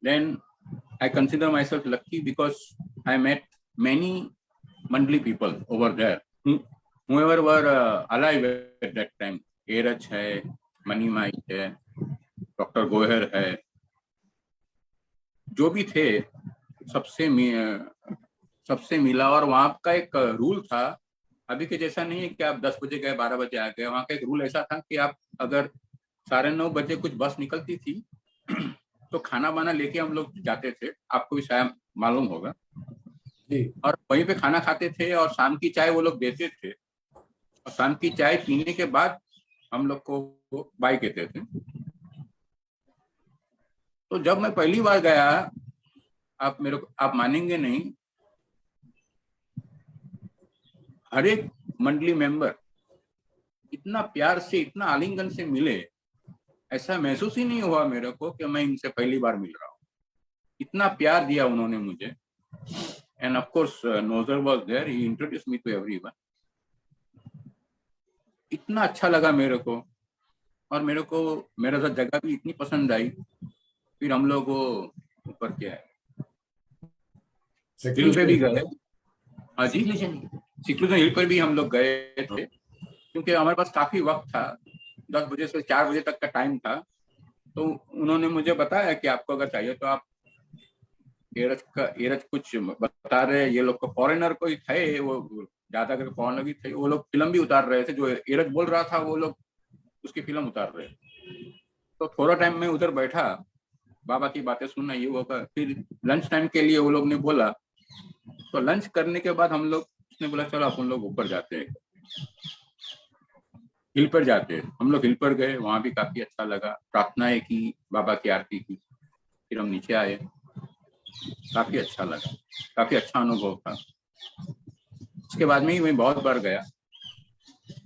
Then I consider myself lucky because I met many mandali people over there whoever were alive at that time. Eruch है, मनी माई है, डॉक्टर गोहर है, जो भी थे सबसे मिला। और वहां का एक रूल था, अभी के जैसा नहीं है कि आप 10 बजे गए 12 बजे आ गए। वहां का एक रूल ऐसा था कि आप अगर 9:30 बजे कुछ बस निकलती थी तो खाना वाना लेके हम लोग जाते थे, आपको भी शायद मालूम होगा, और वहीं पे खाना खाते थे और शाम की चाय वो लोग देते थे और शाम की चाय पीने के बाद हम लोग को बाय कहते थे। तो जब मैं पहली बार गया, आप मानेंगे नहीं, हर एक मंडली मेंबर इतना प्यार से इतना आलिंगन से मिले, ऐसा महसूस ही नहीं हुआ मेरे को कि मैं इनसे पहली बार मिल रहा हूँ। इतना प्यार दिया उन्होंने मुझे। And of course Nozar was there, he introduced me to everyone. इतना अच्छा लगा मेरे को, और मेरे को मेरा जगह भी इतनी पसंद आई। फिर हम लोग वो ऊपर क्या है हिल पे भी गए। हाँ जी, सिक्लूजन हिल पर भी हम लोग गए थे, क्योंकि हमारे पास काफी वक्त था, 10 बजे से 4 बजे तक का टाइम था। तो उन्होंने मुझे बताया कि आपको अगर चाहिए तो आप एरज कुछ बता रहे, ये लोग को फॉरेनर कोई थे, वो ज्यादा करके फॉरेनर भी थे, वो लोग फिल्म भी उतार रहे थे, जो एरज बोल रहा था वो लोग उसकी फिल्म उतार रहे। तो थोड़ा टाइम में उधर बैठा, बाबा की बातें सुनना, ये वो का। फिर लंच टाइम के लिए वो लोग ने बोला, तो लंच करने के बाद हम लोग, उसने बोला चलो अपन लोग ऊपर जाते हैं, हिल पर जाते हैं। हम लोग हिल पर गए, वहां भी काफी अच्छा लगा, प्रार्थनाएं की, बाबा की आरती की। फिर हम नीचे आए, काफी अच्छा लगा, काफी अच्छा अनुभव था। उसके बाद में ही मैं बहुत बार गया।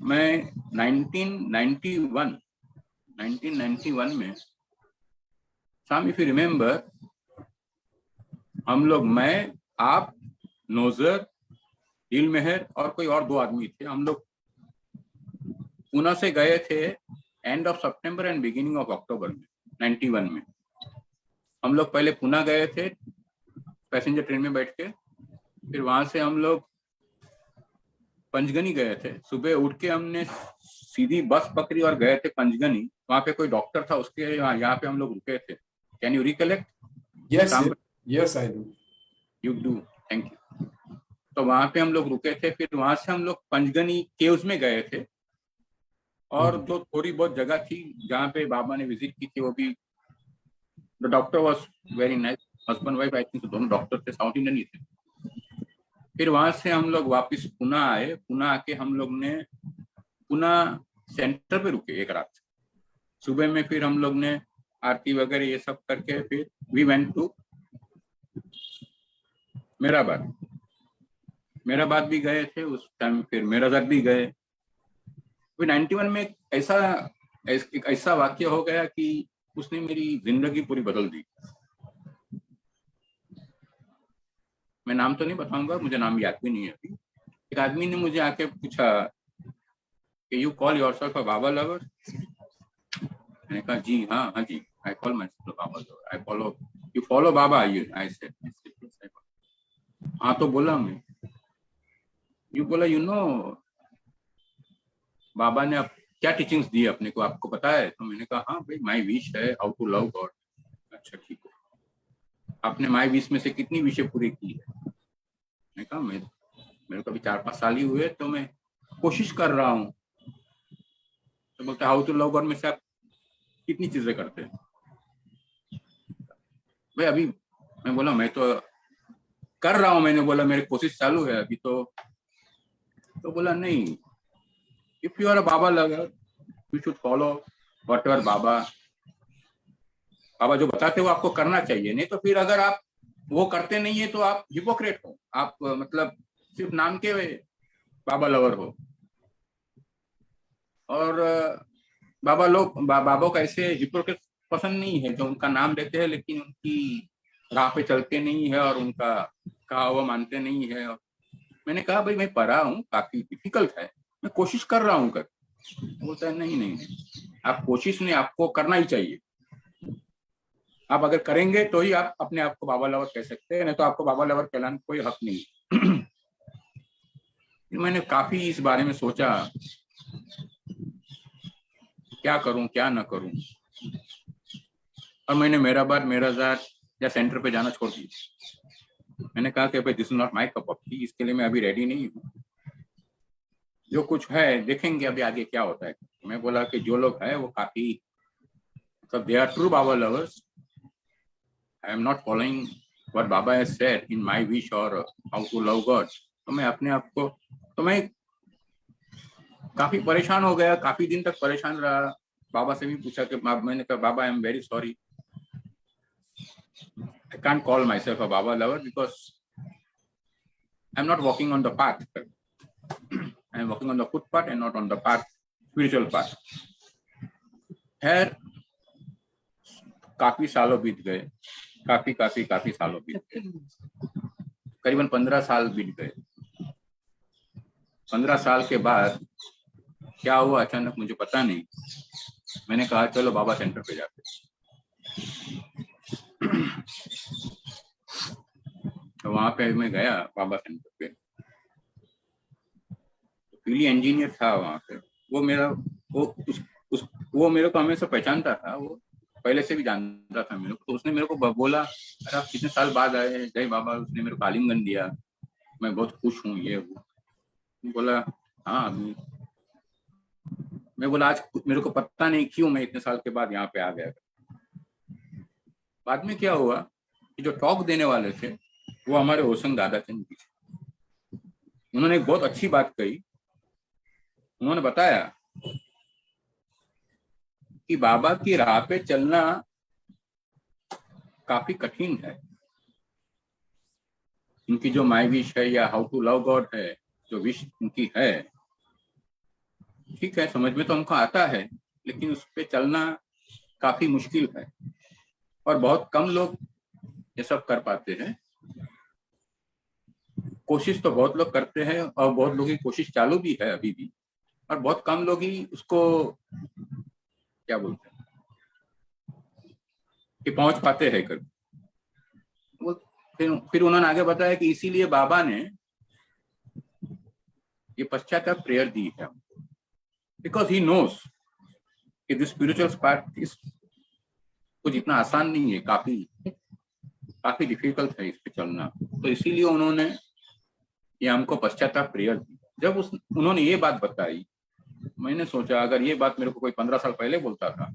मैं 1991 में, शाम इफ यू रिमेम्बर, हम लोग, मैं, आप, नोजर, दिल मेहर और कोई और 2 आदमी थे, हम लोग पुणे से गए थे end of September and beginning of October में 91 में। हम लोग पहले पुणे गए थे पैसेंजर ट्रेन में बैठ के, फिर वहां से हम लोग पंचगनी गए थे। सुबह उठ के हमने सीधी बस पकड़ी और गए थे पंचगनी। वहां पे कोई डॉक्टर था, उसके यहाँ पे हम लोग रुके थे। Can you recollect? Yes, I do. You do, thank you. तो वहां पे हम लोग रुके थे, फिर वहां से हम लोग पंचगनी केव्स में गए थे, और जो थोड़ी बहुत जगह थी जहाँ पे बाबा ने विजिट की थी, वो भी, the doctor was very nice, husband wife I think, दोनों डॉक्टर थे, साउथ इंडियन ही थे। फिर वहां से हम लोग वापस पुणे आए। पुणे आके हम लोग ने पुणे सेंटर पे रुके एक रात। सुबह में फिर हम लोग ने आरती वगैरह ये सब करके फिर वी वेंट टू मेराबाद भी गए थे उस टाइम, फिर मेराजाक भी गए। फिर 91 में एक ऐसा वाक्य हो गया कि उसने मेरी जिंदगी पूरी बदल दी। मैं नाम तो नहीं बताऊंगा, मुझे नाम याद भी नहीं है अभी। एक आदमी ने मुझे आके पूछा कि you call yourself a Baba lover? मैंने कहा जी हाँ जी, I call myself Baba lover, I follow, you follow Baba? You, I said हाँ। तो बोला मैं, यू बोला यू नो बाबा ने अब क्या टीचिंग्स दी अपने को, आपको पता है? तो मैंने कहा हाँ भाई, माय विश है हाउ टू लव गॉड। अच्छा ठीक है, आपने माय विश में से कितनी विशें पूरी की है? मैंने कहा मेरे को अभी 4-5 साल ही हुए, तो मैं कोशिश कर रहा हूँ। तो बोलते हाउ टू लव गॉड में से आप कितनी चीजें करते हैं? भाई अभी मैं बोला मैं तो कर रहा हूँ, मैंने बोला मेरी कोशिश चालू है अभी तो बोला नहीं, if you are a Baba lover you should follow whatever Baba जो बताते हो आपको करना चाहिए। नहीं तो फिर अगर आप वो करते नहीं है तो आप हिपोक्रेट हो, आप मतलब सिर्फ नाम के बाबा लवर हो। और बाबा को ऐसे हिपोक्रेट पसंद नहीं है जो उनका नाम लेते हैं लेकिन उनकी राह पे चलते नहीं है और उनका कहा हुआ मानते नहीं है। मैंने कहा भाई मैं पढ़ा हूँ, काफी डिफिकल्ट है, मैं कोशिश कर रहा हूँ कर। बोलता है नहीं, आप कोशिश नहीं, आपको करना ही चाहिए। आप अगर करेंगे तो ही आप अपने आप को बाबा लवर कह सकते हैं, नहीं तो आपको बाबा लवर कहलाने कोई हक नहीं। मैंने काफी इस बारे में सोचा, क्या करूं क्या ना करूं, और मैंने मेराजाक या सेंटर पे जाना छोड़ दिया। मैंने कहा कि भाई this is not my cup of T, इसके लिए मैं अभी रेडी नहीं हूँ। जो कुछ है देखेंगे अभी आगे क्या होता है। मैं बोला कि जो लोग है वो काफी, मतलब they are true Baba lovers. I am not following what Baba has said in my wish और हाउ टू लव गॉड। तो मैं अपने आप को, तो मैं काफी परेशान हो गया, काफी दिन तक परेशान रहा। बाबा से भी पूछा कि मैंने कहा Baba I am very sorry, I can't call myself a Baba lover because I'm not walking on the path. I'm walking on the footpath and not on the path, spiritual path. खैर काफी सालों बीत गए, काफी सालों बीत गए, करीबन 15 साल बीत गए। 15 साल के बाद क्या हुआ अचानक मुझे पता नहीं। मैंने कहा चलो बाबा सेंटर पे जाते। तो वहां पे मैं गया बाबा सेंटर पे। पीली इंजीनियर था वहां पे। वो मेरा वो मेरे को हमेशा पहचानता था, वो पहले से भी जानता था मेरे को। तो उसने मेरे को बोला, अरे आप कितने साल बाद आए जय बाबा। उसने मेरे को आलिंगन दिया, मैं बहुत खुश हूँ ये वो। बोला हाँ अभी। मैं बोला आज मेरे को पता नहीं क्यों मैं इतने साल के बाद यहाँ पे आ गया। बाद में क्या हुआ कि जो टॉक देने वाले थे वो हमारे होशंग दादाचंद जी थे। उन्होंने एक बहुत अच्छी बात कही। उन्होंने बताया कि बाबा की राह पे चलना काफी कठिन है। उनकी जो माई विश है या हाउ टू लव गॉड है, जो विश उनकी है, ठीक है समझ में तो हमको आता है, लेकिन उस पे चलना काफी मुश्किल है और बहुत कम लोग ये सब कर पाते हैं। कोशिश तो बहुत लोग करते हैं और बहुत लोगों की कोशिश चालू भी है अभी भी, और बहुत कम लोग ही उसको क्या बोलते हैं कि पहुंच पाते हैं कर। वो फिर उन्होंने आगे बताया कि इसीलिए बाबा ने ये पश्चाताप प्रेयर दी है, बिकॉज ही नोस कि दिस स्पिरिचुअल पार्ट इस कुछ इतना आसान नहीं है, काफी डिफिकल्ट है इस पे चलना। तो इसीलिए उन्होंने ये हमको पश्चाताप प्रेयर दी। जब उन्होंने ये बात बताई, मैंने सोचा अगर ये बात मेरे को कोई 15 साल पहले बोलता था,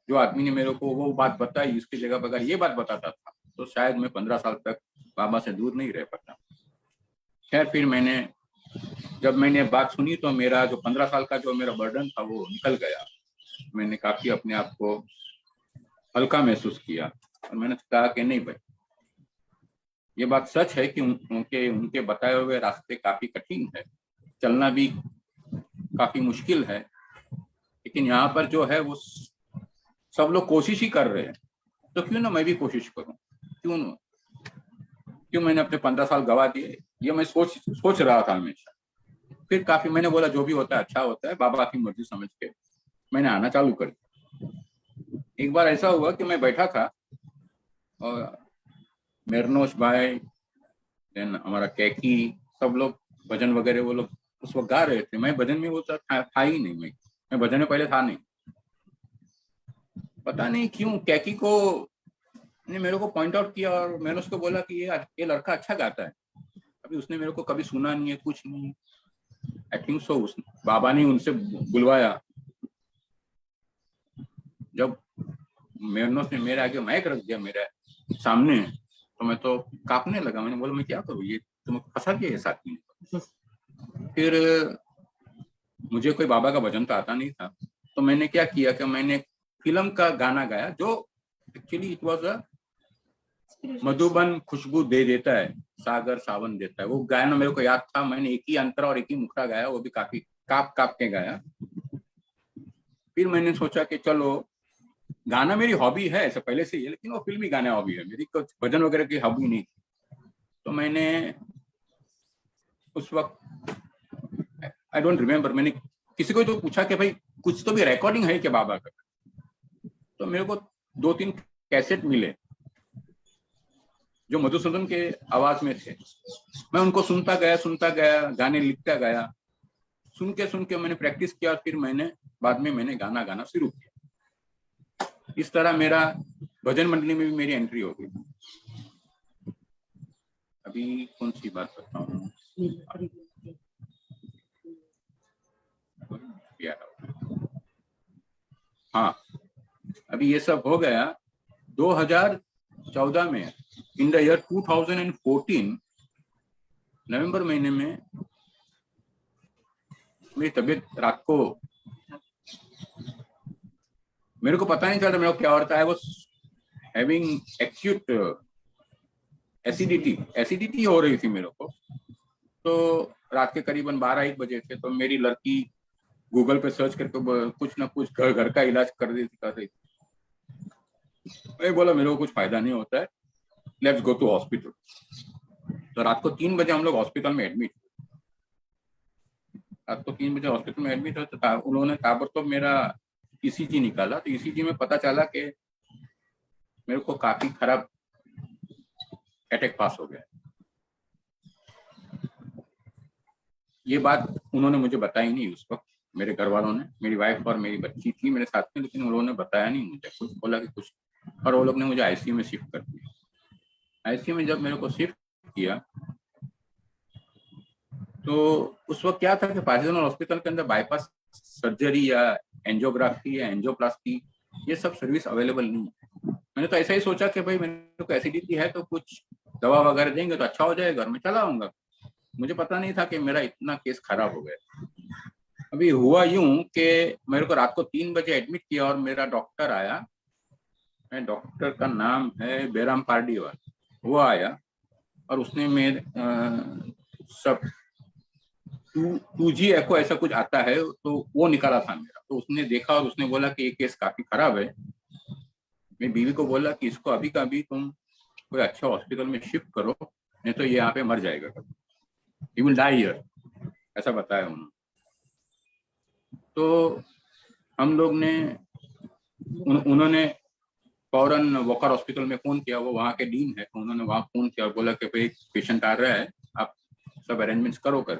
जो आदमी ने मेरे को वो बात बताई, इसकी जगह पर अगर ये बात बताता था तो शायद मैं 15 साल तक बाबा से दूर नहीं रह पाता। खैर फिर जब मैंने बात सुनी तो मेरा जो 15 साल का जो मेरा बर्डन था वो निकल गया। मैंने काफी अपने आप को हल्का महसूस किया और मैंने कहा कि नहीं भाई, ये बात सच है कि उनके बताए हुए रास्ते काफी कठिन है, चलना भी काफी मुश्किल है, लेकिन यहाँ पर जो है वो सब लोग कोशिश ही कर रहे हैं। तो क्यों ना मैं भी कोशिश करूं, क्यों मैंने अपने 15 साल गवा दिए, ये मैं सोच रहा था हमेशा। फिर काफी मैंने बोला जो भी होता है अच्छा होता है, बाबा की मर्जी समझ के मैंने आना चालू कर दिया। एक बार ऐसा हुआ कि मैं बैठा था और मेरनोश भाई, देन हमारा कैकी, सब लोग भजन वगैरह वो लोग उस वक्त गा रहे थे। मैं भजन में वो था ही नहीं, मैं भजन में पहले था नहीं। पता नहीं क्यों कैकी को ने मेरे को पॉइंट आउट किया और मैंने उसको बोला कि ये लड़का अच्छा गाता है। अभी उसने मेरे को कभी सुना नहीं है, कुछ नहीं। आई थिंक सो बाबा ने उनसे बुलवाया। जब मेरनोस ने मेरे आगे माइक रख दिया मेरे सामने, तो मैं तो कांपने लगा। मैंने बोला मैं क्या करूँ, ये तुम्हें फंसा दिया है साथ में। फिर मुझे कोई बाबा का भजन तो आता नहीं था, तो मैंने क्या किया कि मैंने फिल्म का गाना गाया, जो actually it was a Madhuban खुशबू दे देता है, सागर सावन देता है। वो गाना मेरे को याद था। मैंने एक ही अंतरा और एक ही मुखड़ा गाया, वो भी काफी काप के गाया। फिर मैंने सोचा कि चलो, गाना मेरी हॉबी है ऐसे पहले से ही, लेकिन वो फिल्मी गाना हॉबी है मेरी, कुछ भजन वगैरह की हॉबी नहीं थी। तो मैंने उस वक्त आई डोंट रिमेम्बर, मैंने किसी को तो पूछा कि भाई कुछ तो भी रिकॉर्डिंग है क्या बाबा का। तो मेरे को 2-3 कैसेट मिले जो मधुसूदन के आवाज में थे। मैं उनको सुनता गया, गाने लिखता गया। सुन के मैंने प्रैक्टिस किया और फिर बाद में मैंने गाना गाना शुरू किया। इस तरह मेरा भजन मंडली में भी मेरी एंट्री हो गई। अभी कौन सी बात बताऊं, हाँ अभी ये सब हो गया 2014 में। इन द ईयर 2014 नवंबर महीने में मेरी तबीयत रात को, मेरे को पता नहीं चलता मेरे को क्या होता है। वो हैविंग एक्यूट एसिडिटी हो रही थी मेरे को। तो रात के करीबन 12-1 बजे थे। तो मेरी लड़की गूगल पे सर्च करके कुछ ना कुछ घर का इलाज कर रही थी। मैं बोला मेरे को कुछ फायदा नहीं होता है, लेट्स गो टू हॉस्पिटल। तो रात को 3 बजे हम लोग हॉस्पिटल में एडमिट। रात को 3 बजे हॉस्पिटल में एडमिट हो, तो उन्होंने ताबड़तोड़ मेरा ईसीजी निकाला। तो ईसीजी में पता चला कि मेरे को काफी खराब अटैक पास हो गया। ये बात उन्होंने मुझे बताई नहीं उस वक्त, मेरे घर वालों ने। मेरी वाइफ और मेरी बच्ची थी मेरे साथ में, लेकिन उन्होंने बताया नहीं मुझे कुछ, बोला कि कुछ, और वो लोग ने मुझे आईसीयू में शिफ्ट कर दिया। आईसीयू में जब मेरे को शिफ्ट किया तो उस वक्त क्या था कि पार्सिजनल हॉस्पिटल के अंदर बाईपास सर्जरी या एंजियोग्राफी या एंजियोप्लास्टी ये सब सर्विस अवेलेबल नहीं है। मैंने तो ऐसा ही सोचा कि भाई मेरे को एसिडिटी है तो कुछ दवा वगैरह देंगे तो अच्छा हो जाएगा, घर में चला आऊंगा। मुझे पता नहीं था कि मेरा इतना केस खराब हो गया। अभी हुआ यूं कि मेरे को रात को 3 बजे एडमिट किया और मेरा डॉक्टर आया, डॉक्टर का नाम है बेराम पार्डीवाल। वो आया और उसने मेरे सब 2G एको ऐसा कुछ आता है तो वो निकाला था मेरा। तो उसने देखा और उसने बोला कि ये केस काफी खराब है। मेरी बीवी को बोला कि इसको अभी का अभी तुम कोई अच्छे हॉस्पिटल में शिफ्ट करो, नहीं तो ये यहाँ पे मर जाएगा, ही विल डाई हियर, ऐसा बताया उन्होंने। तो हम लोग ने उन्होंने फौरन वोकर हॉस्पिटल में फोन किया, वो वहाँ के डीन है, तो उन्होंने वहाँ फोन किया और बोला कि भाई पेशेंट आ रहा है, आप सब अरेंजमेंट्स करो कर।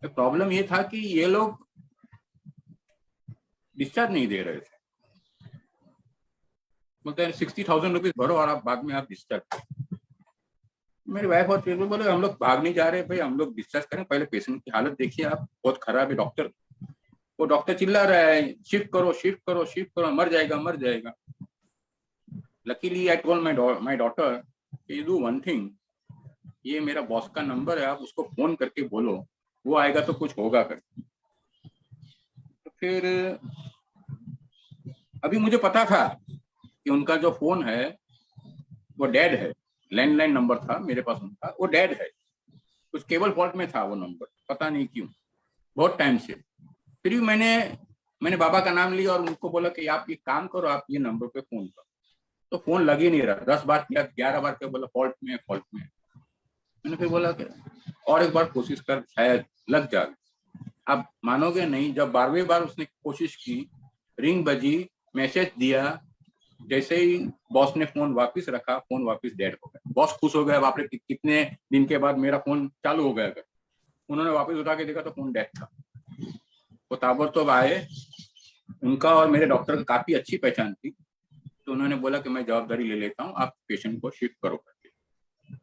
तो प्रॉब्लम ये था कि ये लोग डिस्चार्ज नहीं दे रहे थे। बोलते हैं 60,000 रुपीज भरो और आप बाद में आप डिस्चार्ज करो। मेरी वाइफ और चिल्ड्रन बोले हम लोग भाग नहीं जा रहे भाई, हम लोग डिस्चार्ज करें, पहले पेशेंट की हालत देखिए, आप बहुत खराब है। डॉक्टर, वो डॉक्टर चिल्ला रहा है शिफ्ट करो शिफ्ट करो शिफ्ट करो, मर जाएगा मर जाएगा। Luckily I told my daughter you do one thing, ये मेरा बॉस का नंबर है, आप उसको फोन करके बोलो, वो आएगा तो कुछ होगा कर। तो फिर अभी मुझे पता था कि उनका जो फोन है वो डेड है, लैंडलाइन नंबर था मेरे पास उनका, वो डेड है, कुछ केबल फॉल्ट में था वो नंबर, पता नहीं क्यों, बहुत टाइम से। फिर भी मैंने बाबा का नाम लिया और उनको बोला कि आप ये काम करो, आप ये नंबर पे फोन करो। तो फोन लग ही नहीं रहा, 10 बार किया, 11 बार किया, बोला फॉल्ट में फॉल्ट में। मैंने फिर बोला कि और एक बार कोशिश कर, शायद लग जाए। आप मानोगे नहीं, जब 12वीं बार उसने कोशिश की, रिंग बजी, मैसेज दिया, जैसे ही बॉस ने फोन वापस रखा, फोन वापस डेड हो गया। बॉस खुश हो गया, बाप रे कितने दिन के बाद मेरा फोन चालू हो गया। उन्होंने वापस उठा के देखा तो फोन डेड था। वो ताबड़तोड़ आए, उनका और मेरे डॉक्टर की काफी अच्छी पहचान थी, तो उन्होंने बोला कि मैं जवाबदारी ले लेता हूँ, आप पेशेंट को शिफ्ट करो करके।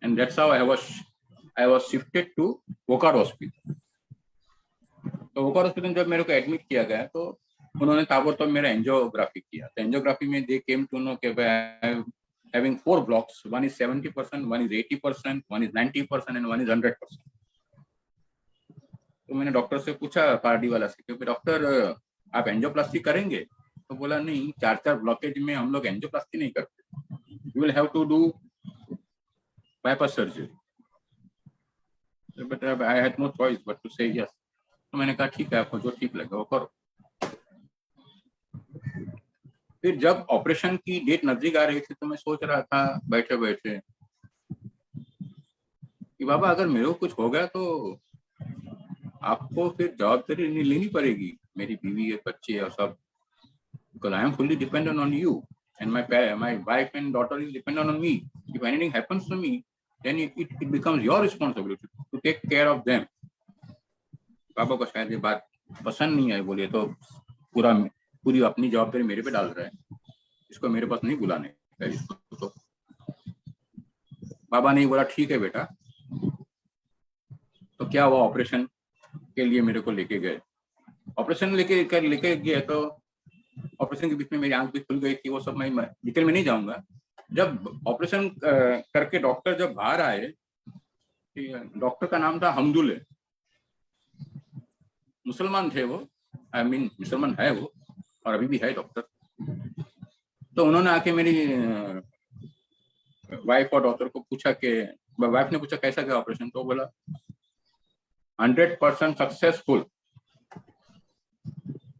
And that's how I was shifted to Walker hospital. तो वोकर हॉस्पिटल जब मेरे को एडमिट किया गया तो उन्होंने ताबड़तोड़ मेरा एंजियोग्राफी किया। तो एंजियोग्राफी में दे केम टू नो कि having 4 blocks, one is 70%, one is 80%, one is 90% and one is 100%. तो मैंने डॉक्टर से पूछा, पार्टी वाला से, कि डॉक्टर आप एंजियोप्लास्टी करेंगे? तो बोला नहीं, 4 ब्लॉकेज में हम लोग एंजियोप्लास्टी नहीं करते, you will have to do bypass surgery. But I had no choice but to say yes. तो मैंने कहा ठीक है, आपको जो ठीक लगे वो करो। फिर जब ऑपरेशन की डेट नजदीक आ रही थी तो मैं सोच रहा था बैठे बैठे कि बाबा अगर मेरे को कुछ हो गया तो आपको फिर जवाबदारी लेनी पड़ेगी, मेरी बीवी है, बच्चे और सब, because I am fully dependent on you and my wife and daughter is dependent on me. If anything happens to me, then it becomes your responsibility to take care of them. पापा को शायद ये बात पसंद नहीं आई, बोले तो पूरी अपनी जवाबदारी मेरे पे डाल रहा है, इसको मेरे पास नहीं बुलाने का इसको। तो बाबा ने बोला ठीक है बेटा। तो क्या हुआ, ऑपरेशन के लिए मेरे को लेके गए। ऑपरेशन लेके गए तो ऑपरेशन के बीच में मेरी आंख भी खुल गई थी, वो सब मैं डिटेल में नहीं जाऊंगा। जब ऑपरेशन करके डॉक्टर जब बाहर आए, डॉक्टर का नाम था हमदुल्ले, मुसलमान थे वो, आई मीन मुसलमान है वो और अभी भी है डॉक्टर। तो उन्होंने आके मेरी वाइफ और डॉक्टर को पूछा कि, वाइफ ने पूछा कैसा गया ऑपरेशन, तो बोला 100% सक्सेसफुल,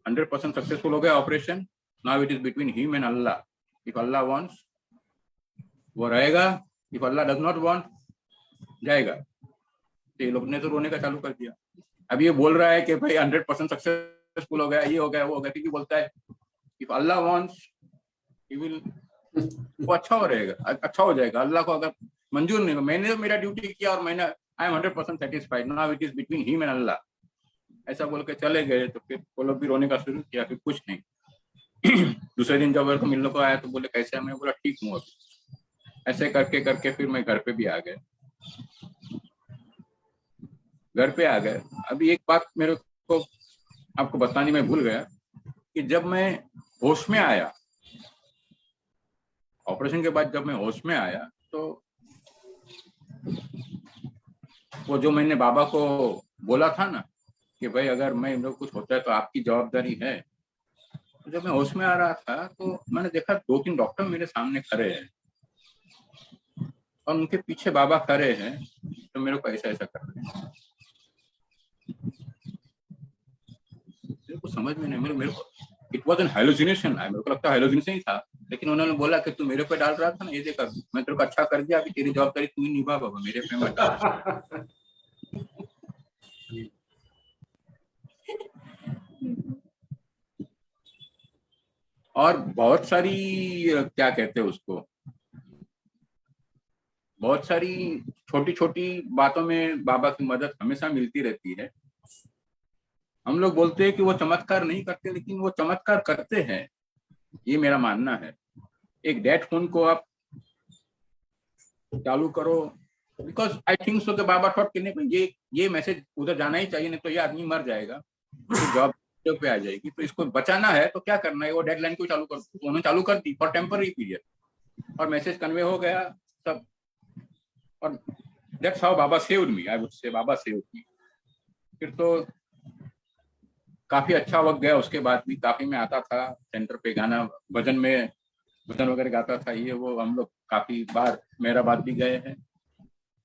100% सक्सेसफुल हो गया operation. Now it is between him and Allah, if Allah wants वो रहेगा, if Allah does not want जाएगा। तो ये लोग ने तो रोने का चालू कर दिया। अब ये बोल रहा है कि भाई 100% सक्सेसफुल हो गया, ये हो गया, वो हो गया, क्योंकि बोलता है if Allah wants he will, वो अच्छा हो रहेगा, अच्छा हो जाएगा। अल्लाह को अगर मंजूर नहीं हो, मैंने तो मेरा ड्यूटी किया और मैंने I am 100% satisfied, now it is between him and Allah, ऐसा बोल के चले गए। तो फिर वो लोग भी रोने का शुरू किया, फिर कुछ नहीं। दूसरे दिन जब मेरे को मिलने को आया तो बोले कैसे है, मैं बोला ठीक हूँ अभी। ऐसे करके करके फिर मैं घर पे भी आ गए, घर पे आ गए। अभी एक बात मेरे को आपको बतानी मैं भूल गया कि जब मैं होश में आया, ऑपरेशन के बाद जब मैं होश में आया, तो वो जो मैंने बाबा को बोला था ना कि भाई अगर मैं कुछ होता है तो आपकी जवाबदारी है, तो जब मैं होश में आ रहा था तो मैंने देखा 2-3 डॉक्टर मेरे सामने खड़े हैं और उनके पीछे बाबा खड़े हैं, तो मेरे को ऐसा ऐसा कर रहे हैं। मेरे को समझ में नहीं, मेरे को इट वाज एन हेलुसिनेशन, मेरे को लगता है हेलुसिनेशन ही था। लेकिन उन्होंने बोला कि तू मेरे पे डाल रहा था ना, ये देखा मैं तेरे को अच्छा कर दिया, अभी तेरी जवाबदारी तू ही निभा बाबा, मेरे पे मत डाल। और बहुत सारी क्या कहते हैं उसको, बहुत सारी छोटी छोटी बातों में बाबा की मदद हमेशा मिलती रहती है। हम लोग बोलते हैं कि वो चमत्कार नहीं करते, लेकिन वो चमत्कार करते हैं, ये मेरा मानना है। एक डेड फोन को आप चालू करो, बिकॉज आई थिंक सो कि बाबा थॉट करने को ये मैसेज उधर जाना ही चाहिए, नहीं तो ये आदमी मर जाएगा, तो जॉब पे आ जाएगी, तो इसको बचाना है तो क्या करना है, वो डेडलाइन को चालू कर, उन्होंने चालू कर दी फॉर टेम्पररी पीरियड, और मैसेज कन्वे हो गया सब, और that's how Baba saved me, I would say Baba saved me. फिर तो काफी अच्छा वक्त गया, उसके बाद भी काफी मैं आता था सेंटर पे गाना, भजन में भजन वगैरह गाता था, ये वो हम लोग काफी बार मेहराबाद भी गए हैं।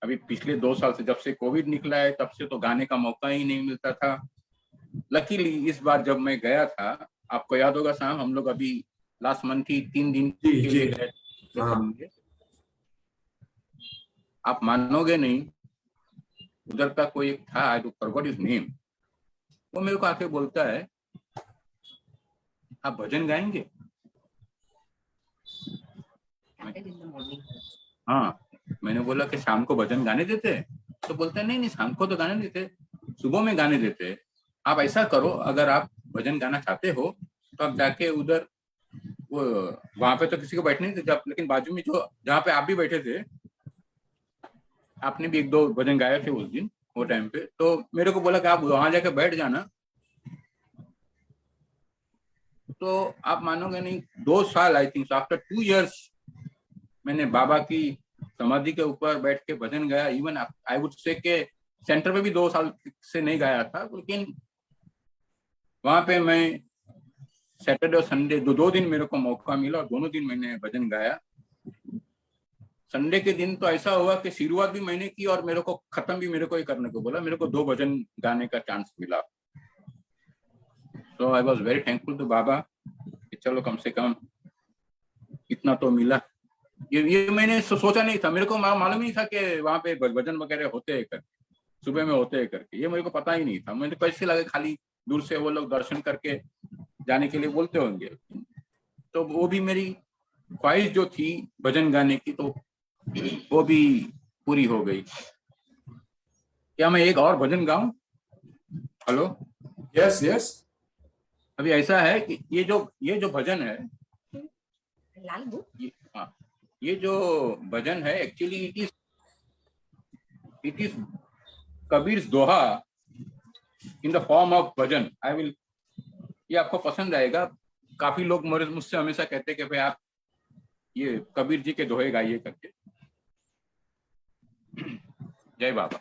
अभी पिछले 2 साल से जब से कोविड निकला है तब से तो गाने का मौका ही नहीं मिलता था। लकीली इस बार जब मैं गया था, आपको याद होगा साहब, हम लोग अभी लास्ट मंथ ही 3 दिन के लिए गए थे। आप मानोगे नहीं, उधर का कोई एक था, I don't forgot his name, वो मेरे को आके बोलता है आप भजन गाएंगे? हाँ, मैंने बोला कि शाम को भजन गाने देते हैं? तो बोलते हैं नहीं नहीं, शाम को तो गाने देते, सुबह में गाने देते। आप ऐसा करो, अगर आप भजन गाना चाहते हो तो आप जाके उधर, वो वहां पे तो किसी को बैठने नहीं थे, लेकिन बाजू में जो जहाँ पे आप भी बैठे थे, आपने भी 1-2 भजन गाए थे उस दिन वो टाइम पे, तो मेरे को बोला कि आप वहां जाके बैठ जाना। तो आप मानोगे नहीं, 2 साल आई थिंक आफ्टर 2 years मैंने बाबा की समाधि के ऊपर बैठ के भजन गाया। इवन आई वुड से के सेंटर पे भी 2 साल से नहीं गाया था, लेकिन वहां पे मैं सैटरडे और संडे 2 दिन मेरे को मौका मिला और दोनों दिन मैंने भजन गाया। संडे के दिन तो ऐसा हुआ कि शुरुआत भी मैंने की और मेरे को खत्म भी मेरे को ही करने को बोला, मेरे को 2 भजन गाने का चांस मिला। So I was very thankful to Baba कि चलो कम से कम इतना तो मिला। ये मैंने सोचा नहीं था, मेरे को मालूम नहीं था कि वहां पे भजन वगैरह होते हैं करके, सुबह में होते हैं करके, ये मेरे को पता ही नहीं था। मुझे कैसे लगे खाली दूर से वो लोग दर्शन करके जाने के लिए बोलते होंगे, तो वो भी मेरी ख्वाहिश जो थी भजन गाने की, तो वो भी पूरी हो गई। क्या मैं एक और भजन गाऊं? Hello, yes yes. अभी ऐसा है कि ये जो भजन है, ये जो भजन है actually it is Kabir Doha in the form of bhajan. I will, ये आपको पसंद आएगा। काफी लोग मुझसे हमेशा कहते हैं कि भाई आप ये कबीर जी के दोहे गाइए करके। जय बाबा।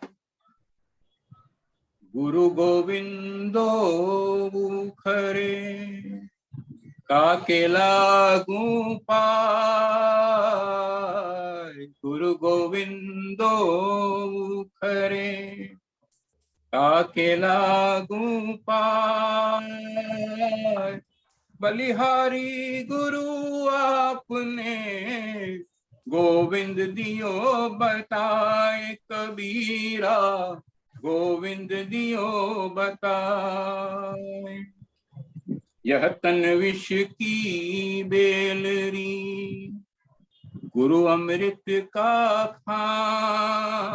गुरु गोविंदो खरे काके लागू पाय, गुरु गोविंदो खरे काके लागू पाय, बलिहारी गुरु आपने गोविंद दियो बताए कबीरा, गोविंद दियो बताए। यह तन विष की बेलरी, गुरु अमृत का खान।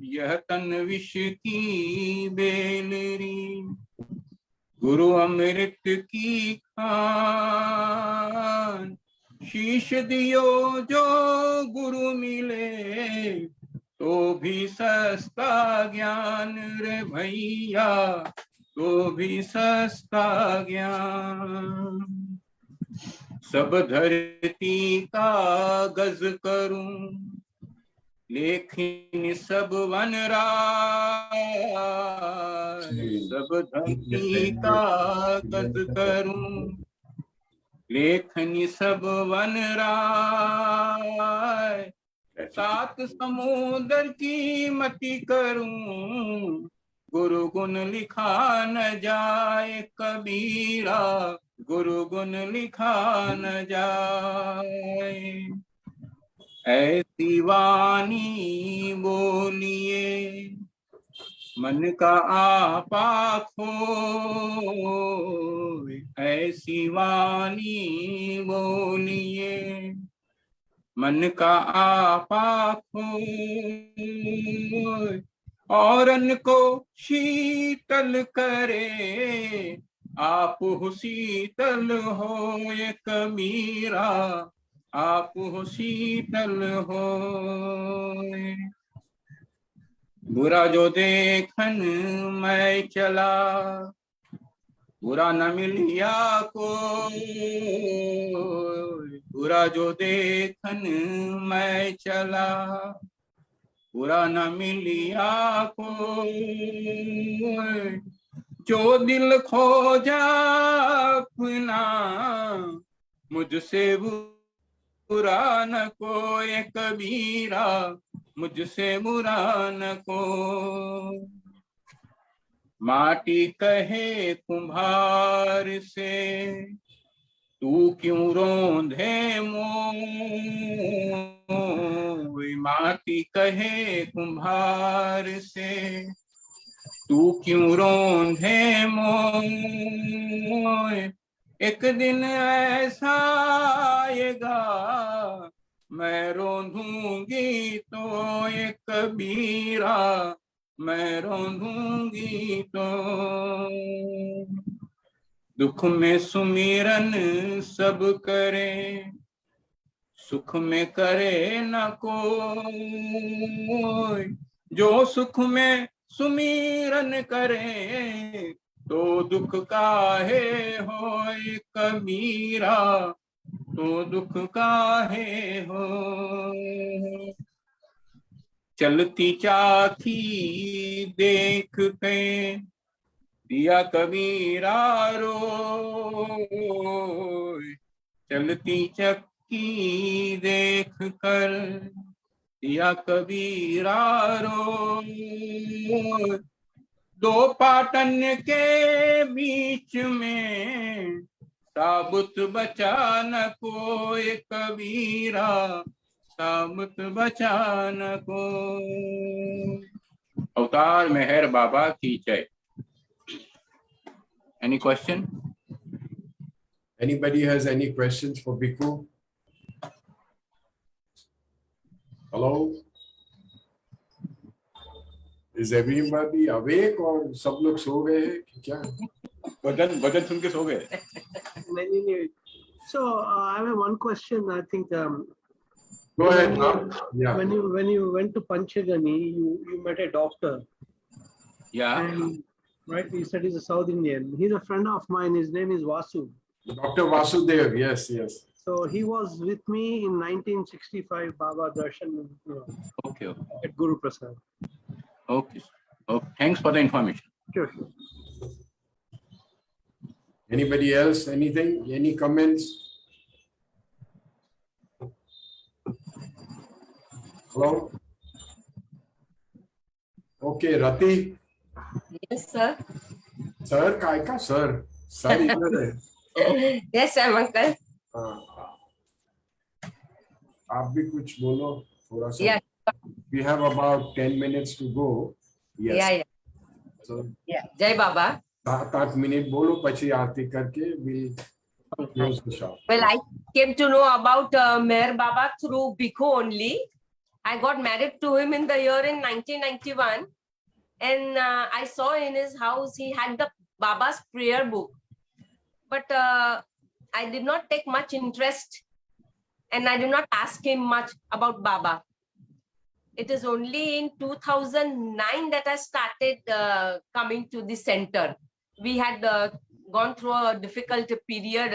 यह तन विष की बेलरी, गुरु अमृत की खान। शीश दियो जो गुरु मिले, तो भी सस्ता ज्ञान रे भैया, तो भी सस्ता ज्ञान। सब धरती का गज करूं, लेकिन सब वन राय। सब धरती का गज करूं, लेखन सब वन राय। सात समुद्र की मति करूं, गुरु गुण लिखा न जाए कबीरा, गुरु गुण लिखा न जाए। ऐसी वाणी बोलिए, मन का आपा खोए। ऐसी वाणी बोलिए, मन का आपा खोए। औरन को शीतल करे, आप शीतल होए कबीरा, आप शीतल होए। बुरा जो देखन मैं चला, बुरा न मिलिया को। बुरा जो देखन मैं चला, बुरा न मिलिया को। जो दिल खोजा अपना, मुझसे बुरा न कोई कबीरा, मुझसे बुरा न को। माटी कहे कुम्हार से, तू क्यों रोंधे मोय। माटी कहे कुम्हार से, तू क्यों रोंधे मोय। एक दिन ऐसा आएगा, मैं रोंधूंगी तो एक कबीरा, मैं रोंधूंगी तो। दुख में सुमिरन सब करे, सुख में करे न कोई। जो सुख में सुमिरन करे, तो दुख काहे होय कबीरा, तो दुख काहे हो। चलती चाकी देख के दिया कबीरा रोय। चलती चक्की देख कर दिया कबीरा रोय। दो पाटन के बीच में साबुत बचा न कोई कबीरा, साबुत बचा न को। अवतार मेहर बाबा की जय। Any question? Anybody has any questions for Bhikkhu? Hello? Is everybody awake or सब लोग सो गए हैं कि क्या? भजन सुन के सो गए। So I have one question. I think Go ahead, ma'am. Yeah. when you went to Panchagani, you met a doctor. Yeah. And, right, he said he's a South Indian. He's a friend of mine. His name is Vasu. Dr. Vasudev, yes, yes. So he was with me in 1965 Baba Darshan Okay. at Guru Prasad. Okay. Okay. Thanks for the information. Sure. Anybody else? Anything? Any comments? Hello? Okay, Rati. Yes, sir. Sir, काय का sir? Sir इधर है. Yes, sir, uncle. हाँ. आप भी कुछ बोलो थोड़ा सा. Yeah. We have about 10 minutes to go. Yes. Yeah. So Jai Baba. 7 minute બોલો પછી આરતી કરકે we'll close the shop. Well, I came to know about Meher Baba through Bhikkhu only. I got married to him in the year in 1991, and I saw in his house he had the Baba's prayer book, but I did not take much interest, and I did not ask him much about Baba. It is only in 2009 that I started coming to the center. We had gone through a difficult period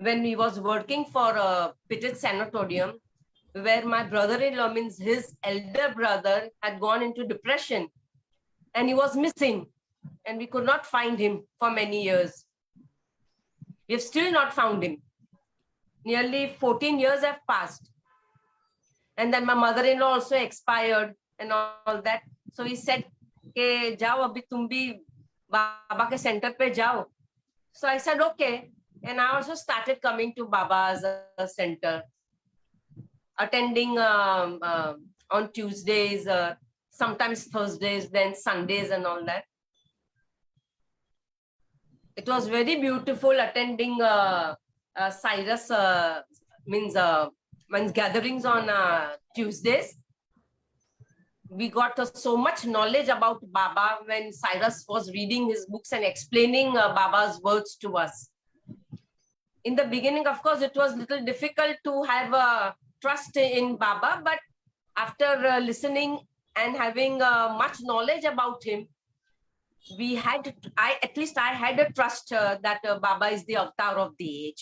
when he was working for a Pitted Sanatorium, where my brother-in-law, means his elder brother, had gone into depression and he was missing, and we could not find him for many years. We have still not found him. Nearly 14 years have passed. And then my mother-in-law also expired and all that. So he said, "Ke jao, abhi tum bhi Baba ke center pe jao." So I said, okay. And I also started coming to Baba's center, attending on Tuesdays, sometimes Thursdays, then Sundays and all that. It was very beautiful attending Cyrus means gatherings on Tuesdays. We got so much knowledge about Baba when Cyrus was reading his books and explaining Baba's words to us. In the beginning, of course, it was a little difficult to have trust in Baba, but after listening and having much knowledge about him, at least I had a trust that Baba is the avatar of the age.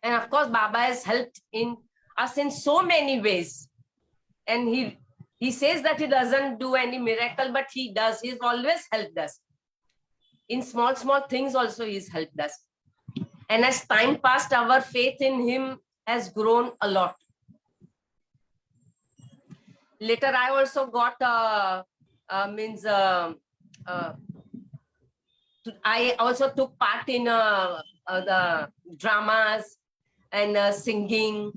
And of course, Baba has helped us in so many ways. And he says that he doesn't do any miracle, but he does. He's always helped us. In small things also, he's helped us. And as time passed, our faith in him has grown a lot. Later, I also got, I also took part in the dramas and singing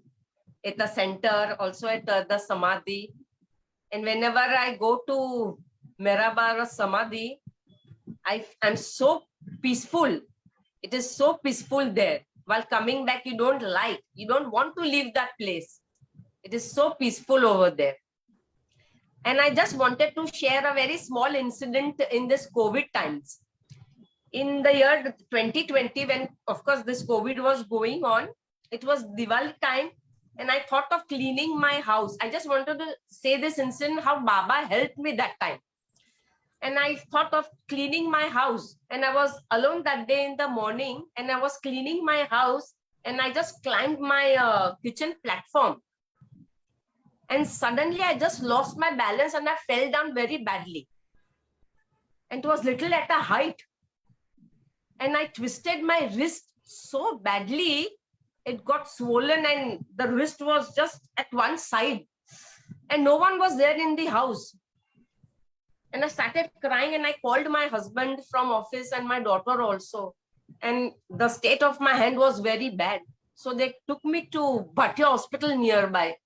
at the center, also at the Samadhi. And whenever I go to Merabar Samadhi, I'm so peaceful. It is so peaceful there. While coming back, you don't want to leave that place. It is so peaceful over there. And I just wanted to share a very small incident in this COVID times. In the year 2020, when of course this COVID was going on, it was Diwali time, and I thought of cleaning my house. I just wanted to say this incident, how Baba helped me that time. And I thought of cleaning my house, and I was alone that day in the morning, and I was cleaning my house, and I just climbed my kitchen platform. And suddenly I just lost my balance and I fell down very badly. And it was little at a height. And I twisted my wrist so badly, it got swollen and the wrist was just at one side. And no one was there in the house. And I started crying and I called my husband from office and my daughter also. And the state of my hand was very bad. So they took me to Bhatia Hospital nearby.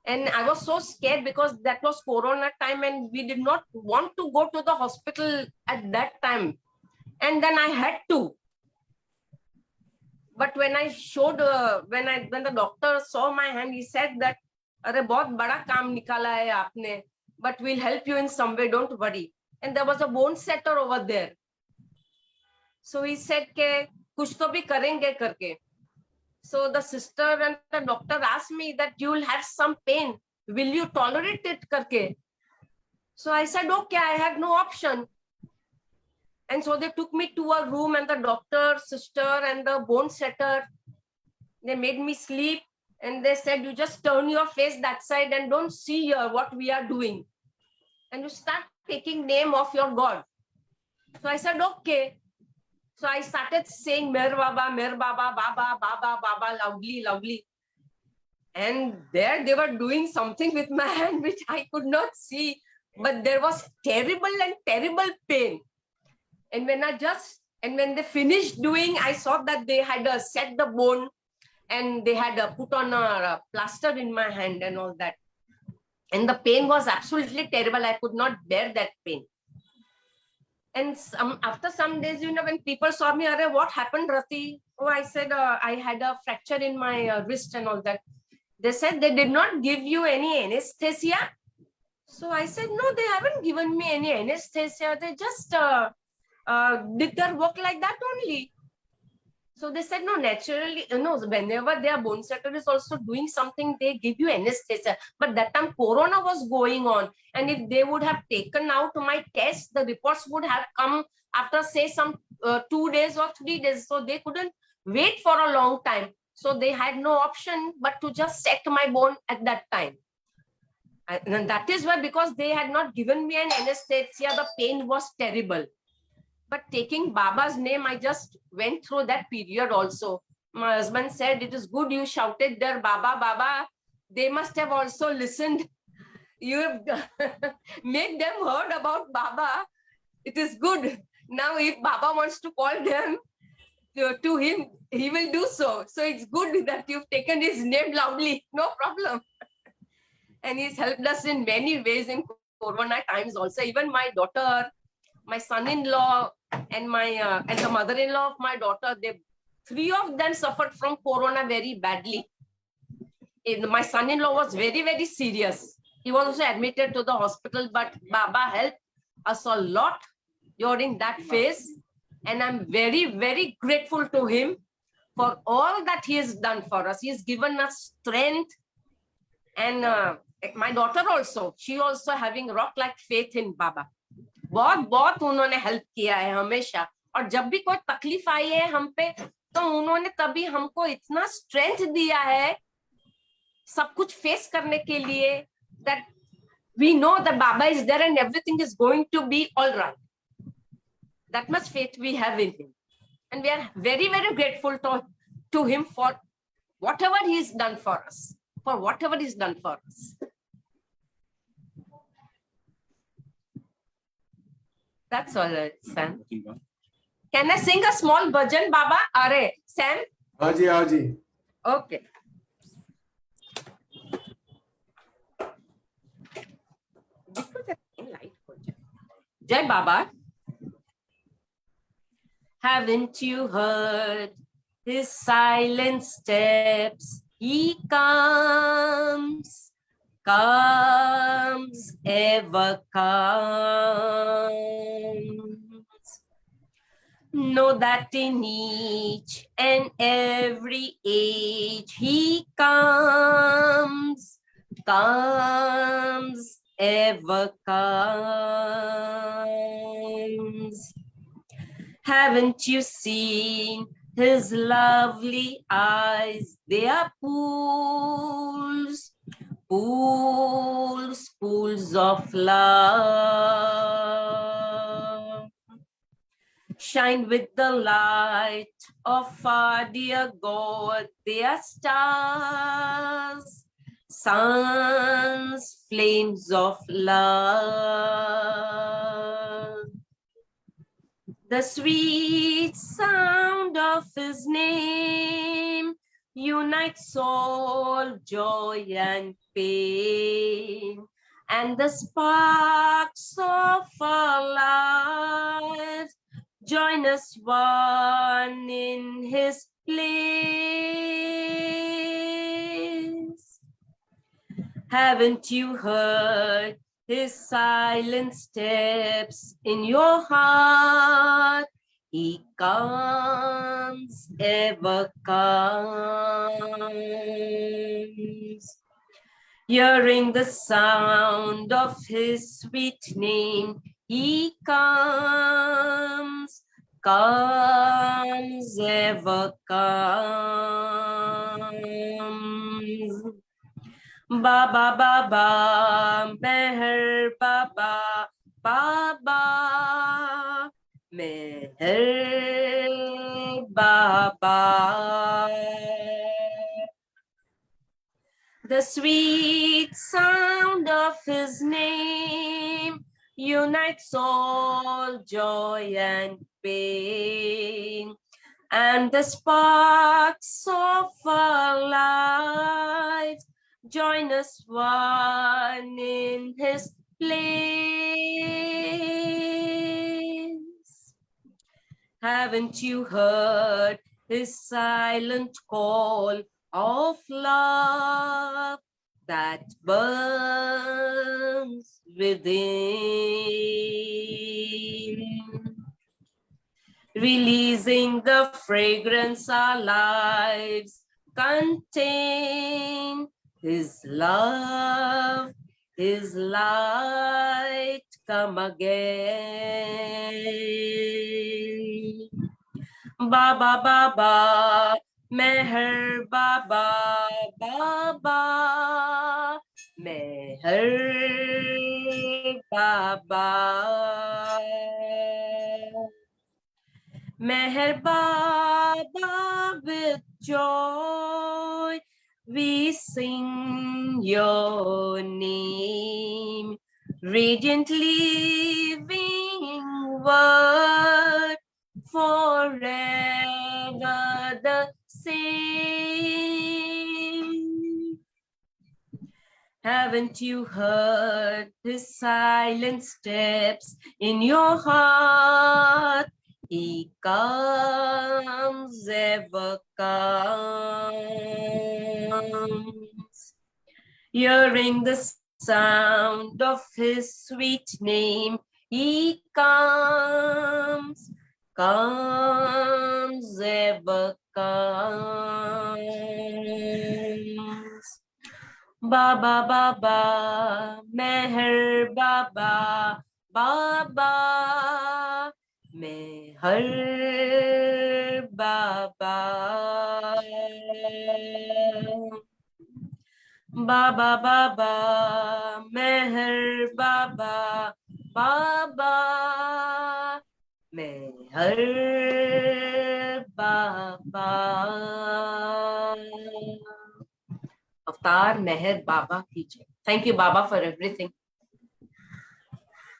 And I was so scared because that was Corona time and we did not want to go to the hospital at that time. And then I had to. But when I showed, when the doctor saw my hand, he said that, "Arre, bahut bada kaam nikala hai aapne, but we'll help you in some way, don't worry." And there was a bone setter over there. So he said, "Ke kuch to bhi karenge karke." So the sister and the doctor asked me that you will have some pain. Will you tolerate it karke? So I said, okay, I have no option. And so they took me to a room and the doctor, sister and the bone setter, they made me sleep and they said, you just turn your face that side and don't see here what we are doing. And you start taking name of your God. So I said, okay. So I started saying Meher Baba, Baba, Baba, Baba, loudly. And there they were doing something with my hand which I could not see, but there was terrible pain. And when they finished doing, I saw that they had set the bone and they had put on a plaster in my hand and all that. And the pain was absolutely terrible. I could not bear that pain. And after some days, when people saw me, what happened, Rati? Oh, I said, I had a fracture in my wrist and all that. They said they did not give you any anesthesia. So I said, no, they haven't given me any anesthesia. They just did their work like that only. So they said, no, naturally, whenever their bone setter is also doing something, they give you anesthesia. But that time Corona was going on. And if they would have taken out my test, the reports would have come after, say, some 2 days or 3 days. So they couldn't wait for a long time. So they had no option but to just set my bone at that time. And that is why, because they had not given me an anesthesia, the pain was terrible. But taking Baba's name, I just went through that period also. My husband said, it is good you shouted there, Baba, Baba. They must have also listened. You have made them heard about Baba. It is good. Now, if Baba wants to call them to him, he will do so. So it's good that you've taken his name loudly. No problem. And he's helped us in many ways in Corona times also. Even my daughter, my son-in-law, and the mother-in-law of my daughter, they 3 of them suffered from Corona very badly. My son-in-law was very, very serious. He was also admitted to the hospital, but Baba helped us a lot during that phase. And I'm very, very grateful to him for all that he has done for us. He has given us strength. And my daughter also, she also having rock-like faith in Baba. बहुत बहुत उन्होंने help किया है हमेशा, और जब भी कोई तकलीफ आई है हम पे, तो उन्होंने तभी हमको इतना स्ट्रेंथ दिया है सब कुछ फेस करने के लिए, that we know that Baba is there and everything is going to be all right. That much faith we have in him, and we are very, very grateful to him for whatever he's done for us, That's all, Sam. Can I sing a small bhajan, Baba? Are, Sam? Haji, Haji. Okay. Jai Baba. Haven't you heard his silent steps? He comes, ever comes. Know that in each and every age he comes, ever comes. Haven't you seen his lovely eyes? They are pools of love. Shine with the light of our dear God. They are stars, suns, flames of love. The sweet sound of his name unites soul, joy, and pain. And the sparks of our lives join us one in his place. Haven't you heard his silent steps in your heart? He comes, ever comes. Hearing the sound of his sweet name, he comes, ever comes. Baba, Baba, Meher Baba, Baba, Meher Baba. The sweet sound of his name unites all joy and pain. And the sparks of our lives join us one in his place. Haven't you heard his silent call of love that burns within? Releasing the fragrance our lives contain. His love, his light come again. Baba Baba, Meher Baba Baba, Meher Baba. Meher Baba, with joy we sing your name, radiant living word, forever the same. Haven't you heard his silent steps in your heart? He comes, ever comes. Hearing the sound of his sweet name, he comes, comes, ever comes. Baba Baba, Meher Baba, Baba, Meher Baba. Baba Baba, Meher Baba, Baba, Meher Baba. Avtar Meher Baba ki jai. Thank you, Baba, for everything.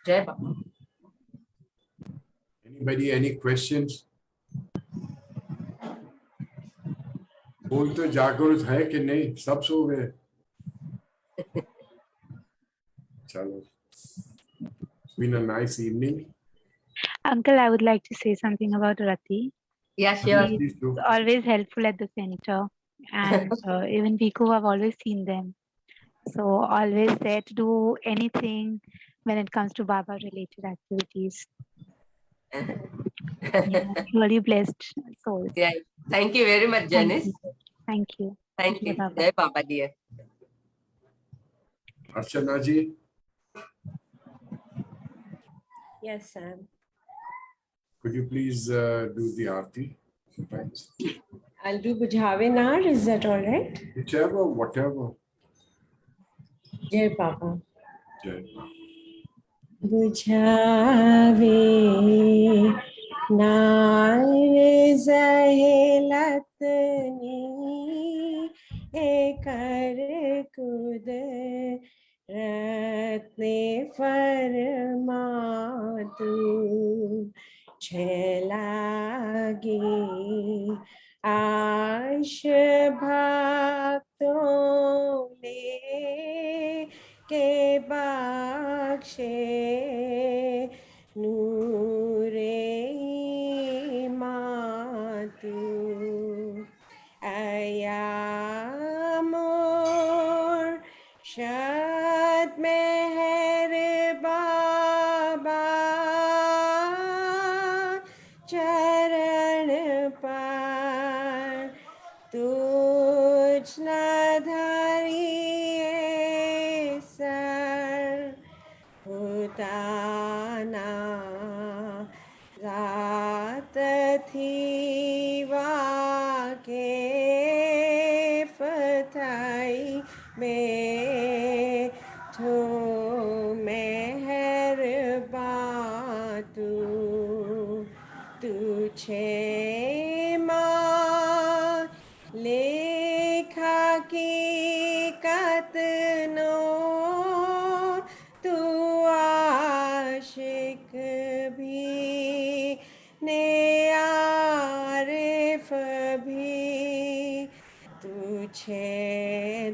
Jai Baba. Anybody, any questions? बोल तो जागरूक है कि नहीं, सब सो गए? चलो. It's been a nice evening. Uncle, I would like to say something about Rati. Yeah, sure. She's Please do. always helpful at the center, and even Viku, I've always seen them. So always there to do anything when it comes to Baba related activities. Yeah, really blessed souls. Yeah. Thank you very much, Janice. Thank you. Thank you. Baba. Jai Baba, dear. Archana ji, Yes, Sam. could you please do the aarti? Thanks. I'll do Bujhave Nar. Is that all right? Whichever, whatever. Jai Baba. Jai. Bujhave Nar Zahilatni Ekar Kud Ratne Farmatu Chelagi आश भक्तों ने के बख्शे नूरे मातु अयामोर शद मेहर बाबा चरण पर तुझ न धरिए sir खुदाना रात थी वाके फताई में तो मेहर बातू तुझे माँ लेखा की कतनो तू आशिक भी ने आरिफ भी तुझे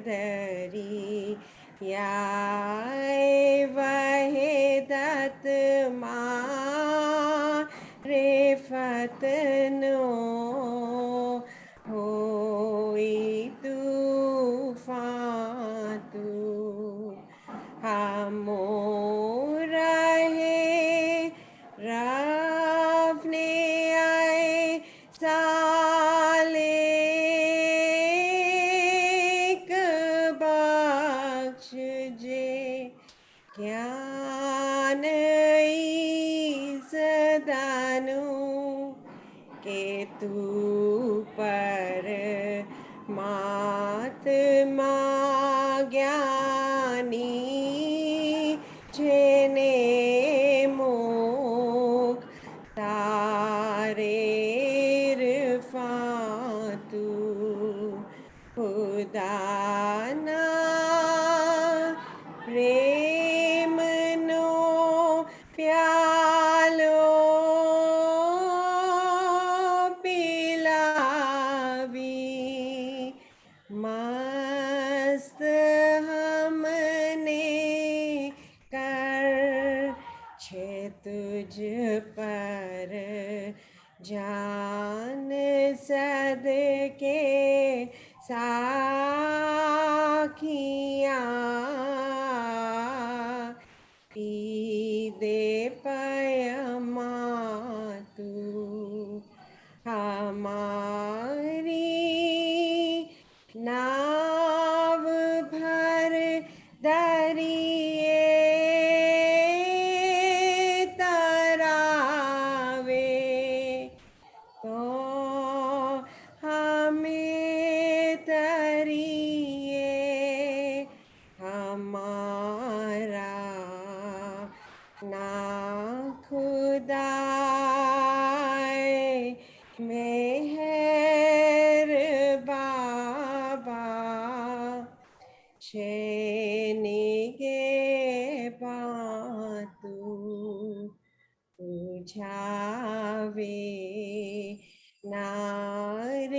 दरी याय वहेदत रे फतनो होई तूफान तू हमो रहे रावने आए साले बख्श जे ज्ञान सदानु के तू पर महात्मा ज्ञानी जेने मोख तारे फातू खुदाना प्रेम नो प्यालो पिलावी मस्त हमने कर छे तुझ पर जान सदके साखियाँ पी दे पयमा तू हमारी नाव भर दरिए तरावे तो हमें तरिए हमारा ना खुदाए मेहर बाबा शेनिगे बातू बुझावे नार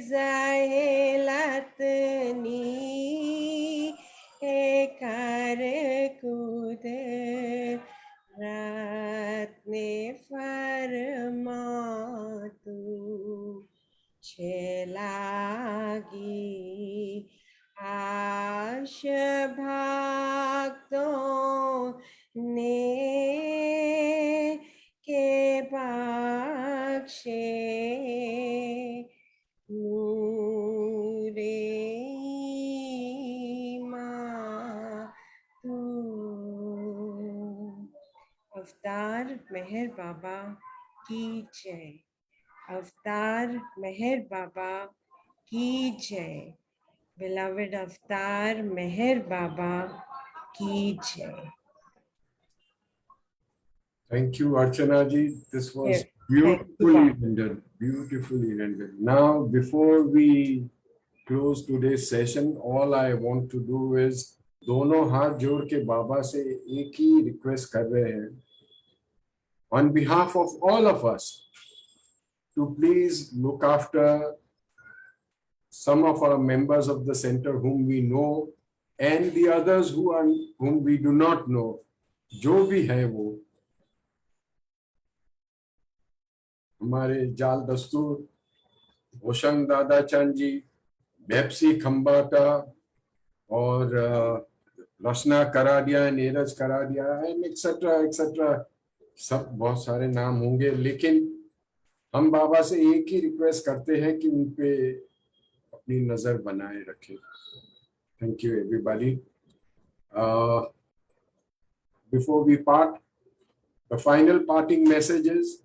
ज़हेलतनी कर कूद रत्ने फरमातू छेलागी आश भक्तों ने के बख्शे नूरे तू अवतार मेहर बाबा की जय। अवतार मेहर बाबा की जय। Beloved Avatar Meher Baba ki jai. Thank you, Archana ji. This was Yes, thank you, beautifully Baba. rendered. Beautifully rendered. Now, before we close today's session, all I want to do is दोनों हाथ जोड़ के बाबा से एक ही request कर रहे हैं on behalf of all of us to please look after some of our members of the center whom we know and the others whom we do not know. जो भी है वो हमारे जाल दस्तूर, होशंग दादा चंद जी, बेप्सी खंबाटा और Rachna Karadia, Neeraj Karadia and etcetera etcetera, सब बहुत सारे नाम होंगे, लेकिन हम बाबा से एक ही रिक्वेस्ट करते हैं कि उन पे अपनी नजर बनाए रखें. Thank you everybody. Before we part, the final parting message is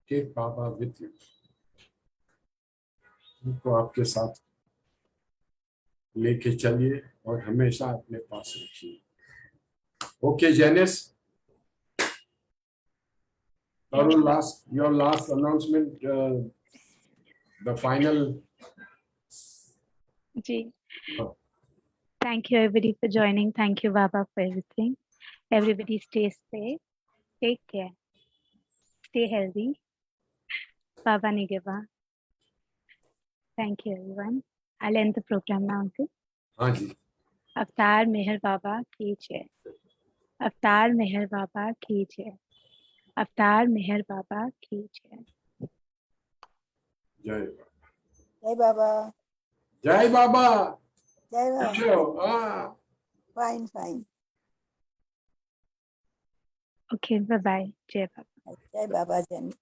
take Baba with you. उनको आपके साथ लेके चलिए और हमेशा अपने पास रखिए. Okay, Janice. Your last announcement, the final. Ji. Thank you everybody for joining. Thank you Baba for everything. Everybody stay safe. Take care. Stay healthy. Baba Nigeva. Thank you everyone. I'll end the program now, uncle. हाँ जी. अवतार मेहर बाबा की जय। अवतार मेहर बाबा की जय। अवतार मेहर बाबा की जय। जय Jai Baba. जय बाबा। Jai Baba. कैसे हो? हाँ। Fine, fine. Okay, bye bye. जय बाबा। Jai Baba Jai.